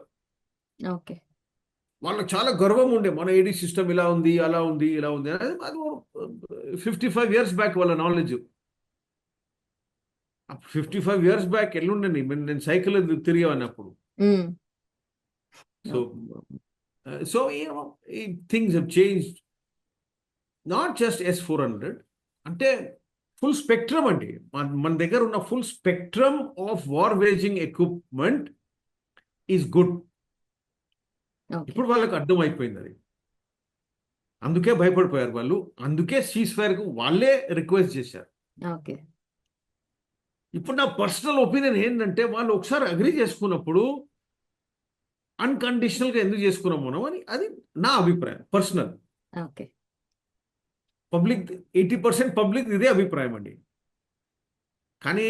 Okay. వాళ్ళకి చాలా గర్వం ఉండే మన ఏడీ సిస్టమ్ ఇలా ఉంది, అలా ఉంది, ఇలా ఉంది అది 55 years బ్యాక్ వాళ్ళ నాలెడ్జ్. 55 years బ్యాక్ ఎల్లుండండి, నేను సైకిల్ తిరిగేవాడినప్పుడు. Um, so so things have changed. Not just S-400 అంటే ఫుల్ స్పెక్ట్రమ్ అండి. మన దగ్గర ఉన్న full spectrum of war waging equipment is good. Okay. ఇప్పుడు వాళ్ళకి అర్థమైపోయింది అది, అందుకే భయపడిపోయారు వాళ్ళు, అందుకే సీజ్ ఫైర్కు వాళ్ళే రిక్వెస్ట్ చేశారు. ఓకే. ఇప్పుడు నా పర్సనల్ ఒపీనియన్ ఏంటంటే వాళ్ళు ఒకసారి అగ్రి చేసుకున్నప్పుడు అన్కండిషనల్గా ఎందుకు చేసుకున్నాం మనం అని, అది నా అభిప్రాయం పర్సనల్. ఓకే. పబ్లిక్ 80% పబ్లిక్ ఇదే అభిప్రాయం అండి. కానీ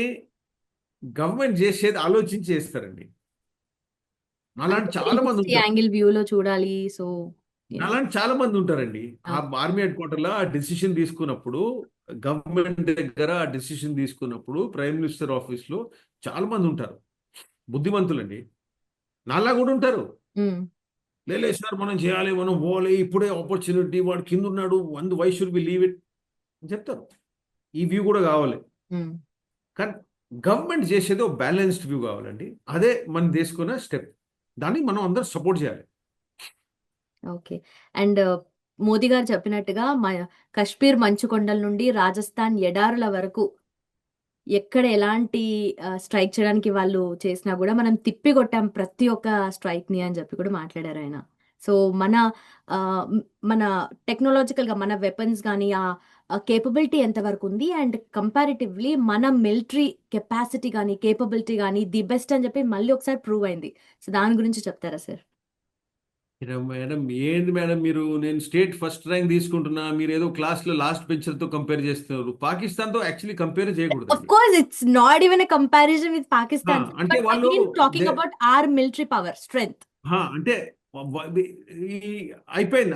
గవర్నమెంట్ చేసేది ఆలోచించి చేస్తారండి. అలాంటి అంటే చాలా మంది 360 ఉంటారు. యాంగిల్ వ్యూలో చూడాలి. So yeah. అలాంటి చాలా మంది ఉంటారండి. ఆ ఓకే. ఆర్మీ హెడ్ క్వార్టర్లో ఆ డెసిషన్ తీసుకున్నప్పుడు, గవర్నమెంట్ దగ్గర ఆ డెసిషన్ తీసుకున్నప్పుడు, ప్రైమ్ మినిస్టర్ ఆఫీస్లో చాలా మంది ఉంటారు. బుద్ధిమంతులండి. నాలా కూడా ఉంటారు. లేలే సార్ మనం చేయాలి, మనం పోవాలి, ఇప్పుడే ఆపర్చునిటీ, వాడు కింద ఉన్నాడు, why should be leave it అని చెప్తారు. ఈ వ్యూ కూడా కావాలి. కానీ గవర్నమెంట్ చేసేది ఒక బ్యాలెన్స్డ్ వ్యూ కావాలండి. అదే మనం తీసుకున్న స్టెప్. దాన్ని మనం అందరం సపోర్ట్ చేయాలి. ఓకే. అండ్ మోదీ గారు చెప్పినట్టుగా కశ్మీర్ మంచుకొండల నుండి రాజస్థాన్ ఎడారుల వరకు ఎక్కడ ఎలాంటి స్ట్రైక్ చేయడానికి వాళ్ళు చేసినా కూడా మనం తిప్పి కొట్టాం ప్రతి ఒక్క స్ట్రైక్ని అని చెప్పి కూడా మాట్లాడారు ఆయన. సో మన ఆ, మన టెక్నాలజికల్గా మన వెపన్స్ కానీ ఆ కేపబిలిటీ ఎంతవరకు ఉంది అండ్ కంపారిటివ్లీ మన మిలిటరీ కెపాసిటీ కానీ కేపబిలిటీ కానీ ది బెస్ట్ అని చెప్పి మళ్ళీ ఒకసారి ప్రూవ్ అయింది. సో దాని గురించి చెప్తారా సార్? మేడం ఏంటి మేడం మీరు, నేను స్టేట్ ఫస్ట్ ర్యాంక్ తీసుకుంటున్నా, మీరు ఏదో క్లాస్లో లాస్ట్ బెంచర్తో కంపేర్ చేస్తున్నారు. పాకిస్తాన్తో యాక్చువల్లీ కంపేర్ Of చేయకూడదండి. course, it's not even a comparison with Pakistan, sir. అంటే But వాళ్ళు again, talking they- about our military power, strength. అంటే ఈ అయిపోయింది.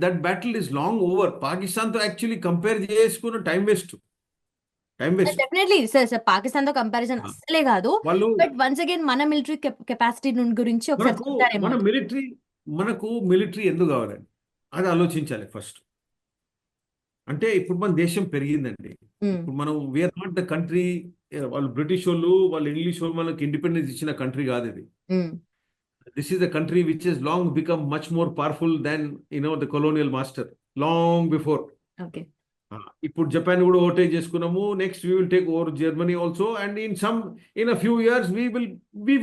That battle is long over. పాకిస్తాన్తో యాక్చువల్లీ కంపేర్ చేసుకున్న time waste. Definitely, sir, Pakistan తో comparison అస్సలే కాదు. వాళ్ళు బట్ వన్స్ అగైన్ మన మిలిటరీ కెపాసిటీ గురించి ఒకసారి మనకు చెప్తారేమో మన అని. మిలిటరీ ఎందుకు కావాలండి, అది ఆలోచించాలి ఫస్ట్. అంటే ఇప్పుడు మన దేశం పెరిగిందండి. మ్మ్. ఇప్పుడు మనం వీఆర్ నాట్ ద కంట్రీ. వాళ్ళు బ్రిటిష్ వాళ్ళు, వాళ్ళు ఇంగ్లీష్ వాళ్ళు మనకి ఇండిపెండెన్స్ ఇచ్చిన కంట్రీ కాదు ఇది. మ్మ్. This is the country which is long become much more powerful than the colonial master, long before. Okay. ఇప్పుడు జపాన్ కూడా ఓవర్టేక్ చేసుకున్నాము. Next we will take over Germany also, and in a few years we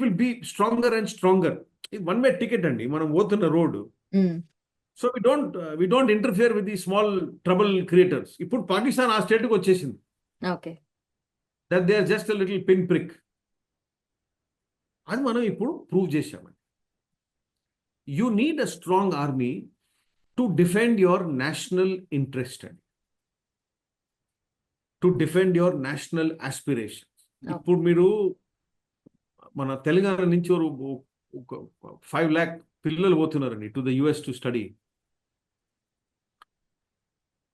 will be stronger and stronger. ఇది one way ticket అండి మనం పోతున్న రోడ్డు. మ్మ్. So we don't interfere with the small trouble creators. ఇప్పుడు పాకిస్తాన్ ఆ స్టేట్కి వచ్చేసింది. Okay. That they are just little pin prick. అది మనం ఇప్పుడు ప్రూవ్ చేశామండి. You need a strong army to defend your national interest అండి, to defend your national aspirations. ఇప్పుడు మీరు మన తెలంగాణ నుంచి ఒక 5 lakh పిల్లలు పోతున్నారండి to the US to study.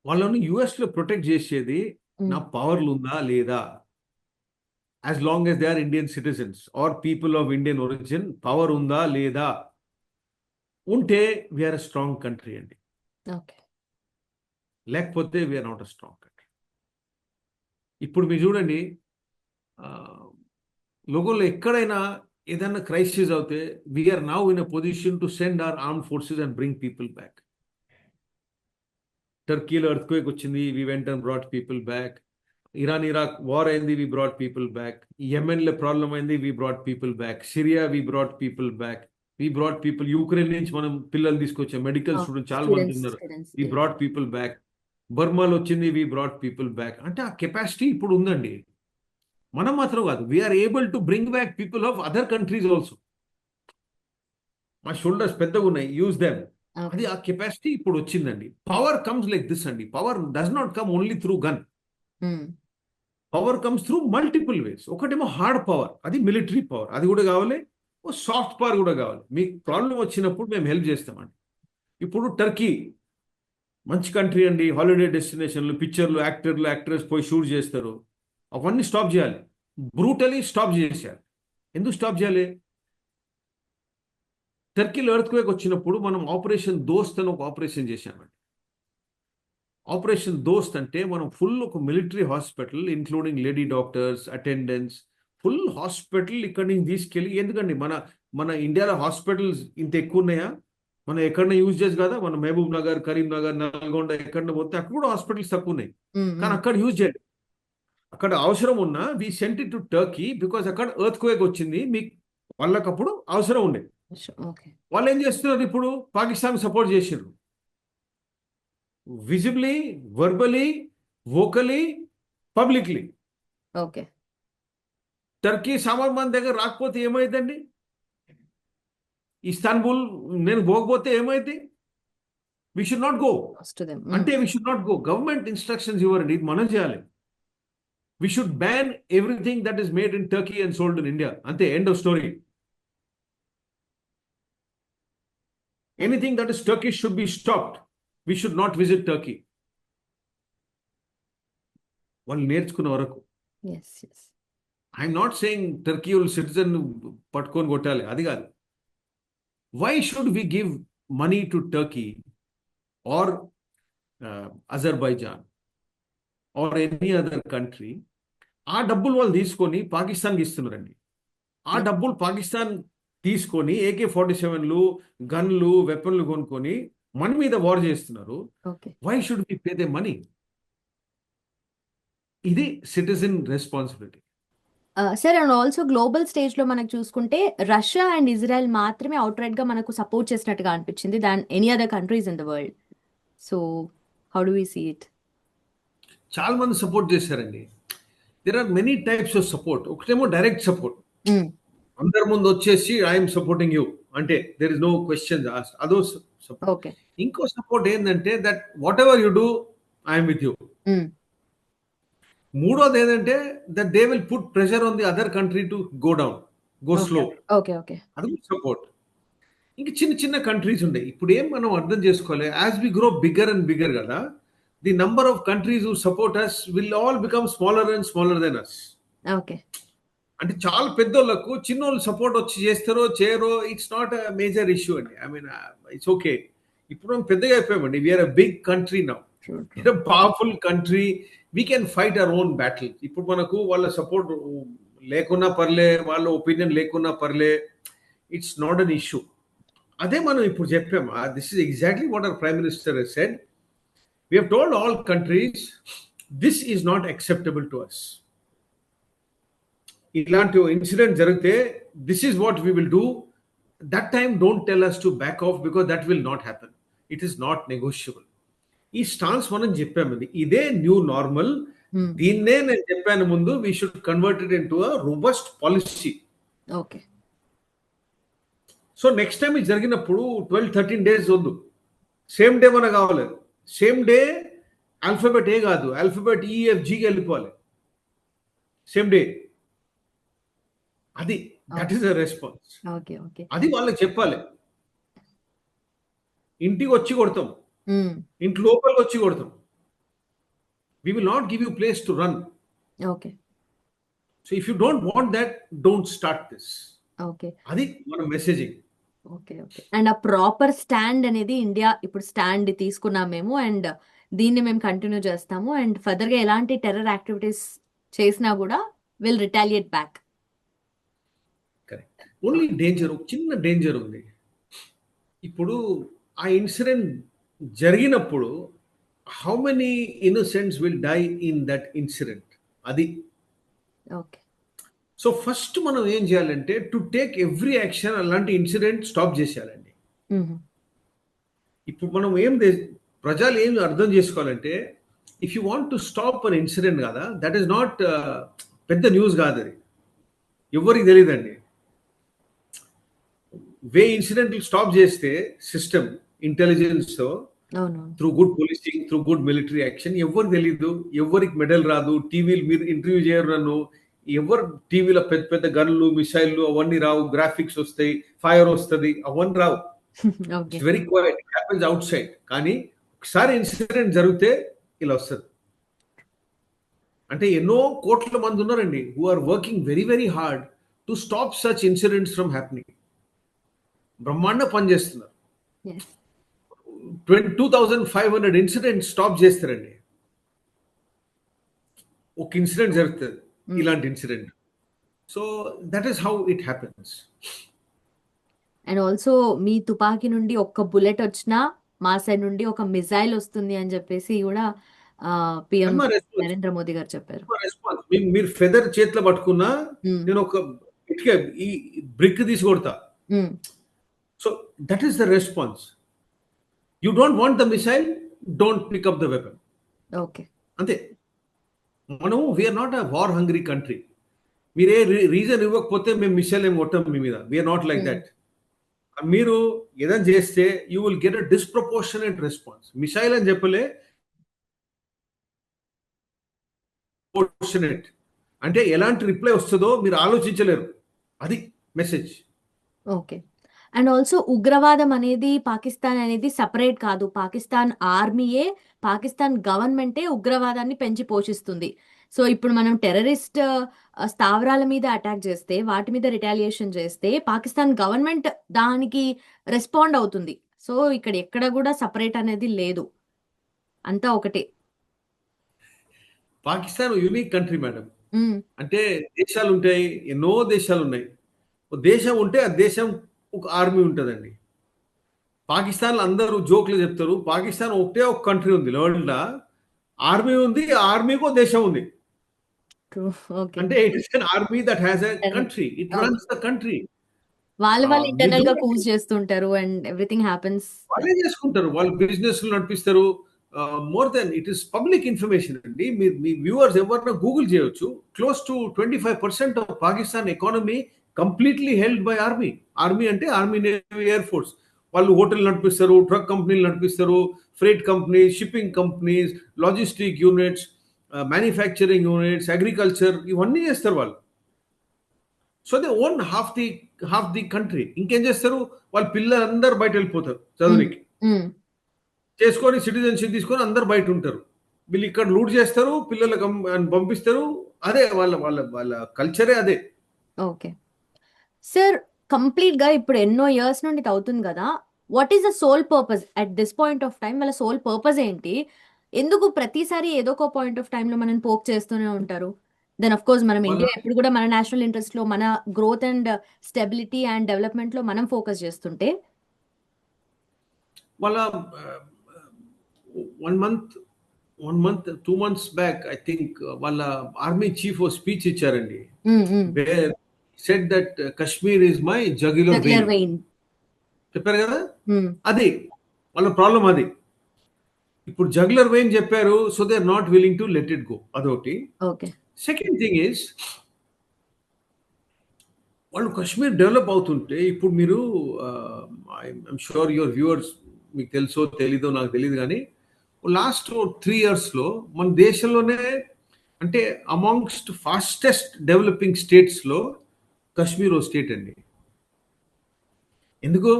వాళ్ళని యుఎస్లో ప్రొటెక్ట్ చేసేది నా పవర్లు ఉందా లేదా? As long as they are Indian citizens or people of Indian origin, power ఉందా లేదా? ఉంటే వీఆర్ అ స్ట్రాంగ్ కంట్రీ అండి. ఓకే. లేకపోతే we're not a strong country. ఇప్పుడు మీరు చూడండి, లోకంలో ఎక్కడైనా ఏదైనా క్రైసిస్ అవుతే we're now in a position to send our armed forces and bring people back. టర్కీలో ఎర్త్క్వేక్ వచ్చింది, we went and brought people back. Iraq war అయింది, వి బ్రాట్ పీపుల్ బ్యాక్. యెమెన్లో ప్రాబ్లం అయింది, we brought people back. Syria we brought people back. We brought people. Ukraine నుంచి మనం పిల్లలు తీసుకొచ్చాం, medical students చాలా మంది ఉన్నారు, వి బ్రాట్ పీపుల్ బ్యాక్. బర్మాలో వచ్చింది, వి బ్రాట్ పీపుల్ బ్యాక్. అంటే ఆ కెపాసిటీ ఇప్పుడు ఉందండి. మనం మాత్రం కాదు, we are able to bring back people of other countries also. మా షోల్డర్స్ పెద్దగా ఉన్నాయి, యూజ్ దెమ్. అది ఆ కెపాసిటీ ఇప్పుడు వచ్చిందండి. పవర్ కమ్స్ లైక్ దిస్ అండి. Power does not come only through gun. Power comes through multiple ways. ఒకటేమో హార్డ్ పవర్, అది మిలిటరీ పవర్, అది కూడా కావాలి. ఓ సాఫ్ట్ పవర్ కూడా కావాలి. మీకు ప్రాబ్లం వచ్చినప్పుడు మేము హెల్ప్ చేస్తామండి. ఇప్పుడు టర్కీ మంచి కంట్రీ అండి, హాలిడే డెస్టినేషన్లు, పిక్చర్లు, యాక్టర్స్ పోయి షూట్ చేస్తారు. అవన్నీ స్టాప్ చేయాలి, బ్రూటలీ స్టాప్ చేసేయాలి. ఎందుకు స్టాప్ చేయాలి? టర్కీలో ఎర్త్క్వేక్ వచ్చినప్పుడు మనం ఆపరేషన్ దోస్త్ అని ఒక ఆపరేషన్ చేశామండి. ఆపరేషన్ దోస్త్ అంటే మనం ఫుల్ ఒక military hospital including lady doctors, attendants, full hospital ఇక్కడి నుంచి తీసుకెళ్ళి. ఎందుకండి మన ఇండియాలో హాస్పిటల్స్ ఇంత ఎక్కువ ఉన్నాయా? మనం ఎక్కడన్నా యూజ్ చేసి కదా, మన మహబూబ్ నగర్, కరీంనగర్, నల్గొండ ఎక్కడన్నా పోతే అక్కడ కూడా హాస్పిటల్స్ తక్కువ ఉన్నాయి. కానీ అక్కడ యూజ్ చేయాలి. అక్కడ అవసరం ఉన్నా we sent it to Turkey because అక్కడ ఎర్త్క్వేక్ వచ్చింది, మీకు వాళ్ళకప్పుడు అవసరం ఉండేది. వాళ్ళు ఏం చేస్తున్నారు ఇప్పుడు? పాకిస్తాన్ సపోర్ట్ చేసారు, visibly, verbally, vocally, publicly. Okay. Turkey సామాన్ మన దగ్గర రాకపోతే ఏమైందండి? ఇస్తాన్బుల్ నేను పోకపోతే ఏమైంది? We should not go. అంటే we should not go. Government instructions ఇవ్వరండి, ఇది మనం చేయాలి. We should ban everything that is made in Turkey and sold in India. Ante, end of story. Anything that is Turkish should be stopped. We should not visit Turkey. వాళ్ళు నేర్చుకున్న వరకు. Yes, yes. I'm not saying Turkey వాళ్ళు citizen పట్టుకొని కొట్టాలి, అది కాదు. Why should we give money to Turkey or Azerbaijan or any other country? ఆ డబ్బులు వాళ్ళు తీసుకొని పాకిస్తాన్కి ఇస్తున్నారండి. ఆ డబ్బులు పాకిస్తాన్ తీసుకొని AK-47లు, గన్లు, వెపన్లు కొనుక్కొని మన మీద వార్ చేస్తున్నారు. Okay. Why should we pay the money? ఇది citizen responsibility. Sir, and also global స్టేజ్లో మనకు చూసుకుంటే రష్యా అండ్ ఇజ్రాయెల్ మాత్రమే అవుట్రైట్గా మనకు సపోర్ట్ చేసినట్టుగా అనిపించింది than any other countries in the world. So how do we see it? చాలా మంది సపోర్ట్ చేశారండి. There are many types of support. ఒకటేమో డైరెక్ట్ సపోర్ట్, అందరి ముందు వచ్చేసి ఐఎమ్ సపోర్టింగ్ యూ అంటే there is no question asked, అదో సపోర్ట్. ఓకే. ఇంకో సపోర్ట్ ఏంటంటే that whatever you do I'm with you. మూడోది ఏంటంటే that they will put pressure on the other country to go down, go slow. Okay, okay. అది support. ఇంకా చిన్న చిన్న countries ఉన్నాయి. ఇప్పుడు ఏం మనం అర్థం చేసుకోవాలి, as we grow bigger and bigger కదా, the number of countries who support us will all become smaller and smaller than us. Okay. అంటే చాలా పెద్దోళ్ళకు చిన్నోళ్ళు సపోర్ట్ వచ్చి చేస్తారో చేయరో it's not a major issue అండి. I mean it's okay. ఇప్పుడు మనం పెద్దగా అయిపోయామండి. We're a big country now, powerful country. We can fight our own battle. ఇప్పుడు మనకు వాళ్ళ సపోర్ట్ లేకున్నా పర్లే, వాళ్ళ ఒపీనియన్ లేకున్నా పర్లే, ఇట్స్ నాట్ అన్ ఇష్యూ. అదే మనం ఇప్పుడు చెప్పాము. This is exactly what our prime minister has said. We have told all countries this is not acceptable to us. ఇలాంటి ఇన్సిడెంట్ జరిగితే this is what we will do. That time don't tell us to back off because that will not happen. It is not negotiable. ఈ stance మనం చెప్పామండి. ఇదే new normal. దీన్నే నేను చెప్పాను ముందు, we should convert it into a robust policy. Okay. So next time ఇది జరిగినప్పుడు 12-13 days వద్దు, సేమ్ డే మనకు కావాలి. సేమ్ డే ఆల్ఫాబెట్ ఏ కాదు, ఆల్ఫాబెట్ EFGకి వెళ్ళిపోవాలి సేమ్ డే. అది that is the response. Okay, okay. అది వాళ్ళకి చెప్పాలి. ఇంటికి వచ్చి కొడతాం, ఇంటి లోపలికి వచ్చి కొడతాం. We will not give you place to run. Okay. So if you don't want that, don't start this. Okay. అది మన మెసేజింగ్. Okay, okay. అండ్ ఆ ప్రాపర్ స్టాండ్ అనేది ఇండియా ఇప్పుడు స్టాండ్ తీసుకున్నాం మేము, అండ్ దీన్ని మేము కంటిన్యూ చేస్తాము. అండ్ ఫర్దర్గా ఎలాంటి టెర్రర్ యాక్టివిటీస్ చేసినా కూడా will retaliate back. Correct. Only danger, ఒక చిన్న డేంజర్ ఉంది. ఇప్పుడు ఆ ఇన్సిడెంట్ జరిగినప్పుడు how many innocents will die in that incident, అది. ఓకే. సో ఫస్ట్ మనం ఏం చేయాలంటే టు టేక్ ఎవ్రీ యాక్షన్, అలాంటి ఇన్సిడెంట్ స్టాప్ చేసేయాలండి. ఇప్పుడు మనం ప్రజలు ఏం అర్థం చేసుకోవాలంటే, if you want to stop an incident కదా, దట్ ఈస్ నాట్ పెద్ద న్యూస్ కాదు, అది ఎవరికి తెలియదండి. ఇన్సిడెంట్ స్టాప్ చేస్తే సిస్టమ్ ఇంటెలిజెన్స్తో through good policing, through good military action, ఎవరికి తెలీదు, ఎవరికి మెడల్ రాదు. టీవీలు మీరు ఇంటర్వ్యూ చేయరు నన్ను, ఎవరు టీవీలో పెద్ద పెద్ద గన్లు, మిసైల్లు అవన్నీ రావు. గ్రాఫిక్స్ వస్తాయి, ఫైర్ వస్తుంది, అవన్నీ రావు. It's very quiet, it happens outside. కానీ ఒకసారి ఇన్సిడెంట్ జరిగితే ఇలా వస్తుంది. అంటే ఎన్నో కోట్ల మంది ఉన్నారండి who are working very very hard to stop such incidents from happening. బ్రహ్మాండ పనిచేస్తున్నారు. 2500 ఇన్సిడెంట్స్ స్టాప్ చేస్తారండి. ఒక ఇన్సిడెంట్ జరుగుతుంది, ఇలాంటి incident. So that is how it happens. And also మీ తుపాకీ నుండి ఒక్క బుల్లెట్ వచ్చినా మా సైడ్ నుండి ఒక మిసైల్ వస్తుంది అని చెప్పేసి కూడా పిఎం నరేంద్ర మోదీ గారు చెప్పారు. మీరు ఫెదర్ చేతిలో పట్టుకున్నా నేను ఒక ఈ బ్రిక్ తీసి కొడతా. So that is the response. You don't want the missile, don't pick up the weapon. Okay. అంతే. మనం we are not a war hungry country. మీరే రీజన్ ఇవ్వకపోతే మేము మిసైల్ ఏం కొట్టాం మీ మీద. We are not like that. మీరు ఏదైనా చేస్తే you will get a disproportionate response. Missile అని చెప్పలే, ప్రపోర్షనేట్. అంటే ఎలాంటి రిప్లై వస్తుందో మీరు ఆలోచించలేరు. అది మెసేజ్. ఓకే. అండ్ ఆల్సో ఉగ్రవాదం అనేది పాకిస్తాన్ అనేది సెపరేట్ కాదు. పాకిస్తాన్ ఆర్మీయే, పాకిస్తాన్ గవర్నమెంటే ఉగ్రవాదాన్ని పెంచి పోషిస్తుంది. సో, ఇప్పుడు మనం టెర్రరిస్ట్ స్థావరాల మీద అటాక్ చేస్తే, వాటి మీద రిటాలియేషన్ చేస్తే, పాకిస్తాన్ గవర్నమెంట్ దానికి రెస్పాండ్ అవుతుంది. సో, ఇక్కడ ఎక్కడ కూడా సెపరేట్ అనేది లేదు. అంతా ఒకటే. Pakistan unique country madam. హ్మ్. అంటే దేశాలు ఉంటాయి, ఎన్నో దేశాలు ఉన్నాయి. ఒక దేశం ఉంటే ఆ దేశం ఒక ఆర్మీ ఉంటుందండి. పాకిస్తాన్లో అందరూ జోక్లు చెప్తారు. పాకిస్తాన్ ఒకటే ఒక కంట్రీ ఉంది వరల్డ్‌లో. ఆర్మీ ఉంది. ఆ ఆర్మీకో దేశం ఉంది. ట్రూ. ఓకే. అంటే it is an army that has a country. It okay. Runs the country. వాళ్ళు వాళ్ళు మీరు ఇంటర్నల్‌గా చూడండి. కూల్స్ చేస్తుంటారు అండ్ ఎవ్రీథింగ్ హ్యాపెన్స్. వాళ్ళే చేసుకుంటారు. వాళ్ళు బిజినెస్‌లు నడిపిస్తారు. More than it is public information అండి. మీరు మీ వ్యూవర్స్ ఎవరైనా గూగుల్ చేయొచ్చు. Close to 25% of Pakistan economy completely held by army. Army అంటే ఆర్మీ, నేవీ, ఎయిర్ ఫోర్స్. వాళ్ళు హోటల్ నడిపిస్తారు, ట్రక్ కంపెనీలు నడిపిస్తారు, freight companies, shipping companies, logistic units, manufacturing units, agriculture ఇవన్నీ చేస్తారు వాళ్ళు. So they own half the country. ఇంకేం చేస్తారు? వాళ్ళ పిల్లలందరూ బయట వెళ్ళిపోతారు చదువునికి. చేసుకొని సిటిజన్షిప్ తీసుకొని అందరు బయట ఉంటారు. వీళ్ళు ఇక్కడ లూట్ చేస్తారు, పిల్లలకు పంపిస్తారు. అదే వాళ్ళ వాళ్ళ వాళ్ళ కల్చరే అదే. ఓకే. సార్, కంప్లీట్‌గా ఇప్పుడు ఎన్నో ఇయర్స్ నుండి ఇది అవుతుంది గదా! What is the sole purpose at this point of time? వాళ్ళ సోల్ పర్పస్ ఏంటి? ఎందుకు ప్రతిసారి ఏదో ఒక పాయింట్ ఆఫ్ టైమ్‌లో మనల్ని పోక్ చేస్తూనే ఉంటారు? దెన్ ఆఫ్ కోర్స్ మనం వాళ్ళ ఇండియా ఎప్పుడు గూడా మన నేషనల్ ఇంట్రెస్ట్‌లో, మన గ్రోత్ అండ్ స్టెబిలిటీ అండ్ డెవలప్‌మెంట్‌లో మనం ఫోకస్ చేస్తుంటే వాళ్ళ 1 month 1 month 2 months back I think వాళ్ళ ఆర్మీ చీఫ్ ఓ స్పీచ్ ఇచ్చారండి. Hmm. Hmm. Where said that Kashmir is my jugular jugular vein vein. చెప్పారు కదా. హ్మ్. అది వాళ్ళ ప్రాబ్లం అది. ఇప్పుడు జగ్యులర్ వెయిన్ చెప్పారు. So they are not willing to let it go. అదొకటి. ఓకే. సెకండ్ థింగ్ ఈజ్ వాళ్ళు కశ్మీర్ డెవలప్ అవుతుంటే ఇప్పుడు మీరు ఐఎమ్ షూర్ యువర్ వ్యూవర్స్ మీకు తెలుసో తెలీదో నాకు తెలియదు కానీ లాస్ట్ 3 ఇయర్స్లో మన దేశంలోనే అంటే అమాంగ్స్ట్ ఫాస్టెస్ట్ డెవలపింగ్ స్టేట్స్లో కశ్మీర్ ఓ స్టేట్ అండి. ఎందుకు?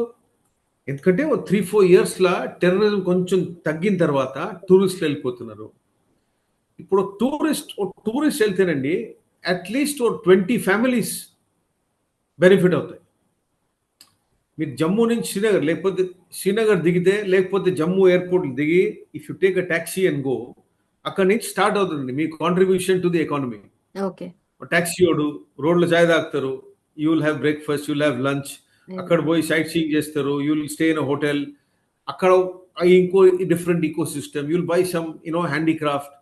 ఎందుకంటే ఓ 3-4 ఇయర్స్లో టెర్రరిజం కొంచెం తగ్గిన తర్వాత టూరిస్టులు వెళ్ళిపోతున్నారు. ఇప్పుడు టూరిస్ట్ వెళ్తేనండి అట్లీస్ట్ ఓ 20 ఫ్యామిలీస్ బెనిఫిట్ అవుతాయి. మీరు జమ్మూ నుంచి శ్రీనగర్ లేకపోతే శ్రీనగర్ దిగితే లేకపోతే జమ్మూ ఎయిర్పోర్ట్ దిగి if you take a taxi and go అక్కడి నుంచి స్టార్ట్ అవుతుంది మీ contribution to the economy. Okay. Taxi ఓడు రోడ్లో చాయ్ తాగుతారు, you will have breakfast, you will have lunch, అక్కడ పోయి సైట్ సీయింగ్ చేస్తారు, you will stay in a hotel. అక్కడ ఇంకో different ecosystem, you will buy some handicraft.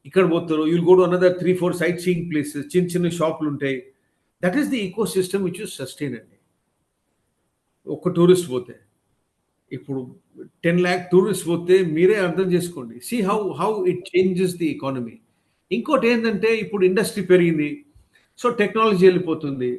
ఇక్కడ పోతారు, you will go to another 3-4 sightseeing places, చిన్న చిన్న షాపులు ఉంటాయి. That is the ecosystem which you sustain అండి. ఒక్క టూరిస్ట్ పోతే ఇప్పుడు 10 lakh టూరిస్ట్ పోతే మీరే అర్థం చేసుకోండి. See how it changes the economy. ఇంకోటి ఏంటంటే ఇప్పుడు ఇండస్ట్రీ పెరిగింది, సో టెక్నాలజీ వెళ్ళిపోతుంది.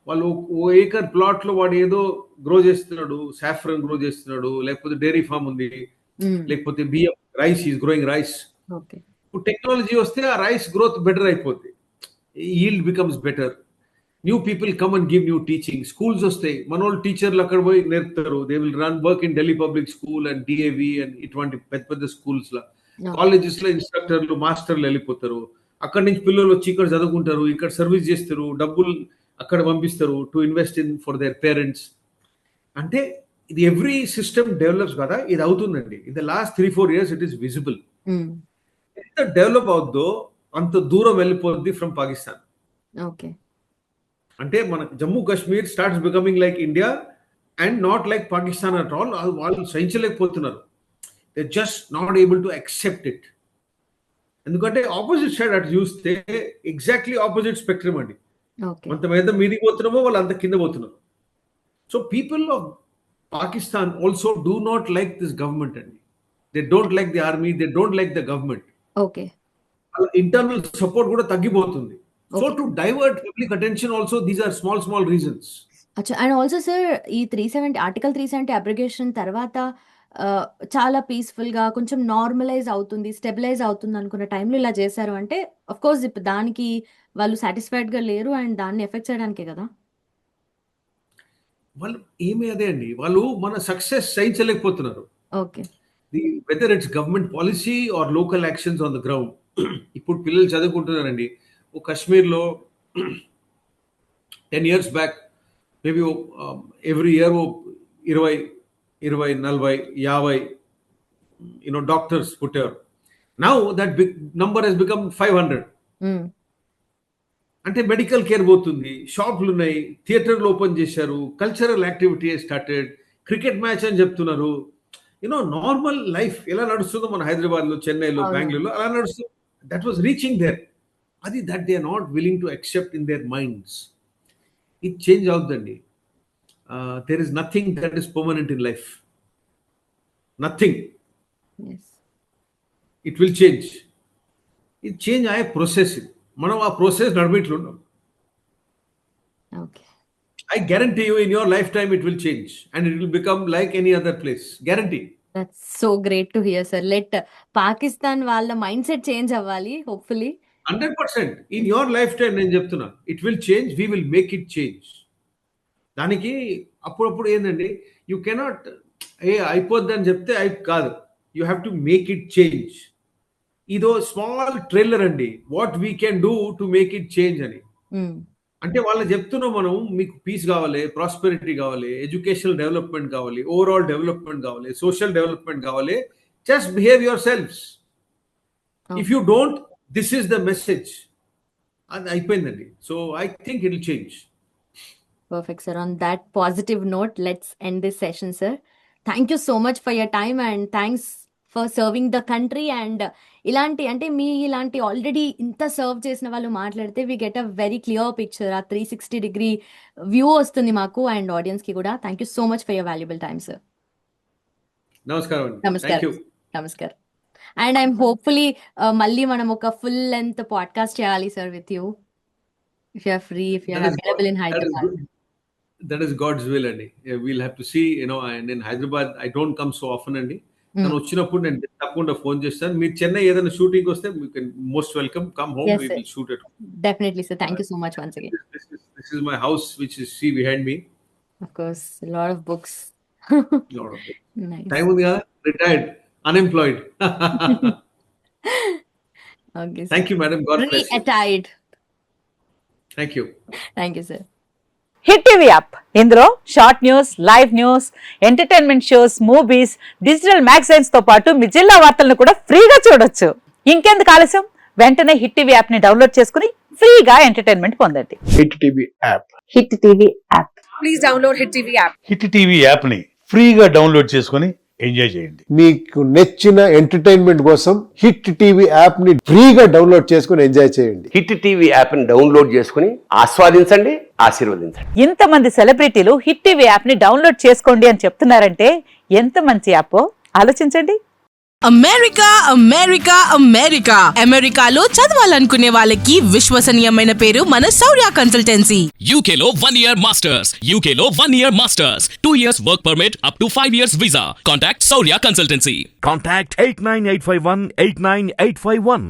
వాళ్ళు ఓ ఏకర్ ప్లాట్లో వాడు ఏదో గ్రో చేస్తున్నాడు, సాఫ్రన్ గ్రో చేస్తున్నాడు, లేకపోతే డైరీ ఫామ్ ఉంది, హ్మ్. లేకపోతే బియ్యం rice is growing rice. Okay. ఇప్పుడు టెక్నాలజీ వస్తే ఆ రైస్ గ్రోత్ బెటర్ అయిపోద్ది, yield becomes better. New people come and give new teaching. Schools వస్తాయి, మనోళ్ళు టీచర్లు అక్కడ పోయి నేర్పుతారు. They will run work in Delhi public school and DAV and ఇటువంటి పెద్ద పెద్ద స్కూల్స్ లో. ఓకే. కాలేజెస్ లో ఇన్స్ట్రక్టర్లు మాస్టర్లు వెళ్ళిపోతారు. అక్కడి నుంచి పిల్లలు వచ్చి ఇక్కడ చదువుకుంటారు, ఇక్కడ సర్వీస్ చేస్తారు, డబ్బులు అక్కడ పంపిస్తారు to invest in for their parents. అంటే ఇది ఎవ్రీ సిస్టమ్ డెవలప్స్ కదా, ఇది అవుతుందండి. In the last 3-4 years it is visible. హ్మ్. ఎంత డెవలప్ అవుద్దో అంత దూరం వెళ్ళిపోద్ది ఫ్రమ్ పాకిస్తాన్. ఓకే. అంటే మన Jammu Kashmir starts becoming like India and not like Pakistan at all. వాళ్ళు సహించలేకపోతున్నారు. They just not able to accept it. ఎందుకంటే ఆపోజిట్ సైడ్ అటు చూస్తే ఎగ్జాక్ట్లీ ఆపోజిట్ స్పెక్ట్రమ్ అండి. ఓకే. అంత మీద మీదికి పోతున్నామో వాళ్ళు అంత కింద పోతున్నారు. So people of Pakistan also do not like this government అండి. They don't like the army, they don't like the government. Okay. వాళ్ళ ఇంటర్నల్ సపోర్ట్ కూడా తగ్గిపోతుంది. So okay. To divert public attention also these are small reasons. అచ్చా! And also sir, ఈ 370 article 370 abrogation తర్వాత చాలా పీస్ఫుల్గా కొంచెం నార్మలైజ్ అవుతుంది, స్టెబిలైజ్ అవుతుంది అనుకున్న టైంలో ఇలా చేశారు అంటే అఫ్ కోర్స్ ఇప్పుడు దానికి వాళ్ళు సాటిస్ఫైడ్గా లేరు అండ్ దాన్ని ఎఫెక్ట్ చేయడానికే కదా. వాళ్ళు ఏమీ అదే అండి, వాళ్ళు మన సక్సెస్ సహించలేకపోతున్నారు. Okay. Weather it's government policy or local actions on the ground. ఇప్పుడు పిల్లలు చదువుకుంటున్నారండి. ఓ కాశ్మీర్లో 10 years back maybe every year 20, 20, 40, 50 doctors పుట్టారు. Now that number has become 500. అంటే మెడికల్ కేర్ పోతుంది, షాపులు ఉన్నాయి, థియేటర్లు ఓపెన్ చేశారు, cultural activity started, cricket match అని చెప్తున్నారు. నార్మల్ లైఫ్ ఎలా నడుస్తుందో మన హైదరాబాద్లో, చెన్నైలో, అవును. బెంగళూరులో అలా నడుస్తుంది. That was reaching there. అది that they are not willing to accept in their minds. ఇది చేంజ్ అవుతుందండి. There is nothing that is permanent in life. Nothing. Yes. It will change. ఇది చేంజ్ అయ్యే ప్రాసెస్. మనం ఆ ప్రాసెస్ నడిమిట్లో ఉన్నాం. Okay. I guarantee you in your lifetime it will change and it will become like any other place. Guarantee. That's so great to hear sir. Let Pakistan వాళ్ళ mind set change అవ్వాలి hopefully. 100%. In your lifetime నేను చెప్తున్నా. It will change. We will make it change. దానికి అప్పుడప్పుడు ఏందండి, you cannot అయిపోద్దని చెప్తే కాదు. You have to make it change. ఇదో స్మాల్ ట్రైలర్ అండి, what we can do to make it change అని. అంటే వాళ్ళు చెప్తున్నాం, మనం మీకు పీస్ కావాలి, ప్రాస్పెరిటీ కావాలి, ఎడ్యుకేషనల్ డెవలప్మెంట్ కావాలి, ఓవరాల్ డెవలప్మెంట్ కావాలి, సోషల్ డెవలప్మెంట్ కావాలి. Just behave your selfs. If you don't, this is the message. అది అయిపోయిందండి. So I think it will change. Perfect, sir. On that positive note, let's end this session, sir. Thank you so much for your time and thanks for serving the country. And ఇలాంటి అంటే మీ ఇలాంటి already ఇంత serve చేసిన వాళ్ళు మాట్లాడితే we get a very clear picture. ఆ 360-degree view వస్తుంది మాకు అండ్ ఆడియన్స్కి కూడా. Thank you so much for your valuable time, sir. నమస్కారం. నమస్కారం. నమస్కారం. అండ్ ఐఎమ్ హోప్ఫుల్లీ మళ్ళీ మనం ఒక ఫుల్ లెంత్ పాడ్కాస్ట్ చేయాలి sir with you. If you are free, if you are available in Hyderabad. That is God's will అండి. We'll have to see. And in Hyderabad I don't come so often అండి. తను వచ్చినప్పుడు నేను తప్పకుండా phone చేస్తాను. మీరు చెన్నై ఏదైనా షూటింగ్ వస్తే you can most welcome, come home. Yes, we sir. will shoot it. Definitely, sir. Thank you so much once again. This is my house which is see behind me. Of course, a lot of books. Lot of it. Nice. Time ఉంది కదా, retired, unemployed. Okay, sir. Thank you madam. God bless you. Retired. Thank you. Thank you, sir. Hit TV app, ఇందులో short news, live news, entertainment shows, movies, digital magazines తో పాటు మీ జిల్లా వార్తలను కూడా ఫ్రీగా చూడొచ్చు. ఇంకెందుకు ఆలస్యం, వెంటనే హిట్ టీవీ యాప్ ని డౌన్లోడ్ చేసుకుని ఫ్రీగా ఎంటర్టైన్మెంట్ పొందండి. Hit TV app. Hit TV app. Please download hit TV app. Hit TV app ని ఫ్రీగా డౌన్లోడ్ చేసుకొని ఎంజాయ్ చేయండి. మీకు నచ్చిన ఎంటర్టైన్మెంట్ కోసం హిట్ టీవీ యాప్ ని ఫ్రీగా డౌన్లోడ్ చేసుకుని ఎంజాయ్ చేయండి. హిట్ టీవీ యాప్ ని డౌన్లోడ్ చేసుకుని ఆస్వాదించండి, ఆశీర్వదించండి. ఇంతమంది సెలబ్రిటీలు హిట్ టీవీ యాప్ ని డౌన్లోడ్ చేసుకోండి అని చెప్తున్నారంటే ఎంత మంచి యాప్ ఆలోచించండి. అమెరికా అమెరికా అమెరికా అమెరికాలో చదవాలనుకునే వాళ్ళకి విశ్వసనీయమైన పేరు మన శౌర్య కన్సల్టెన్సీ. UK లో 1 year masters, UK లో 1 year masters, 2 years work permit up to 5 years visa. Contact Saurya Consultancy. Contact 89851 89851.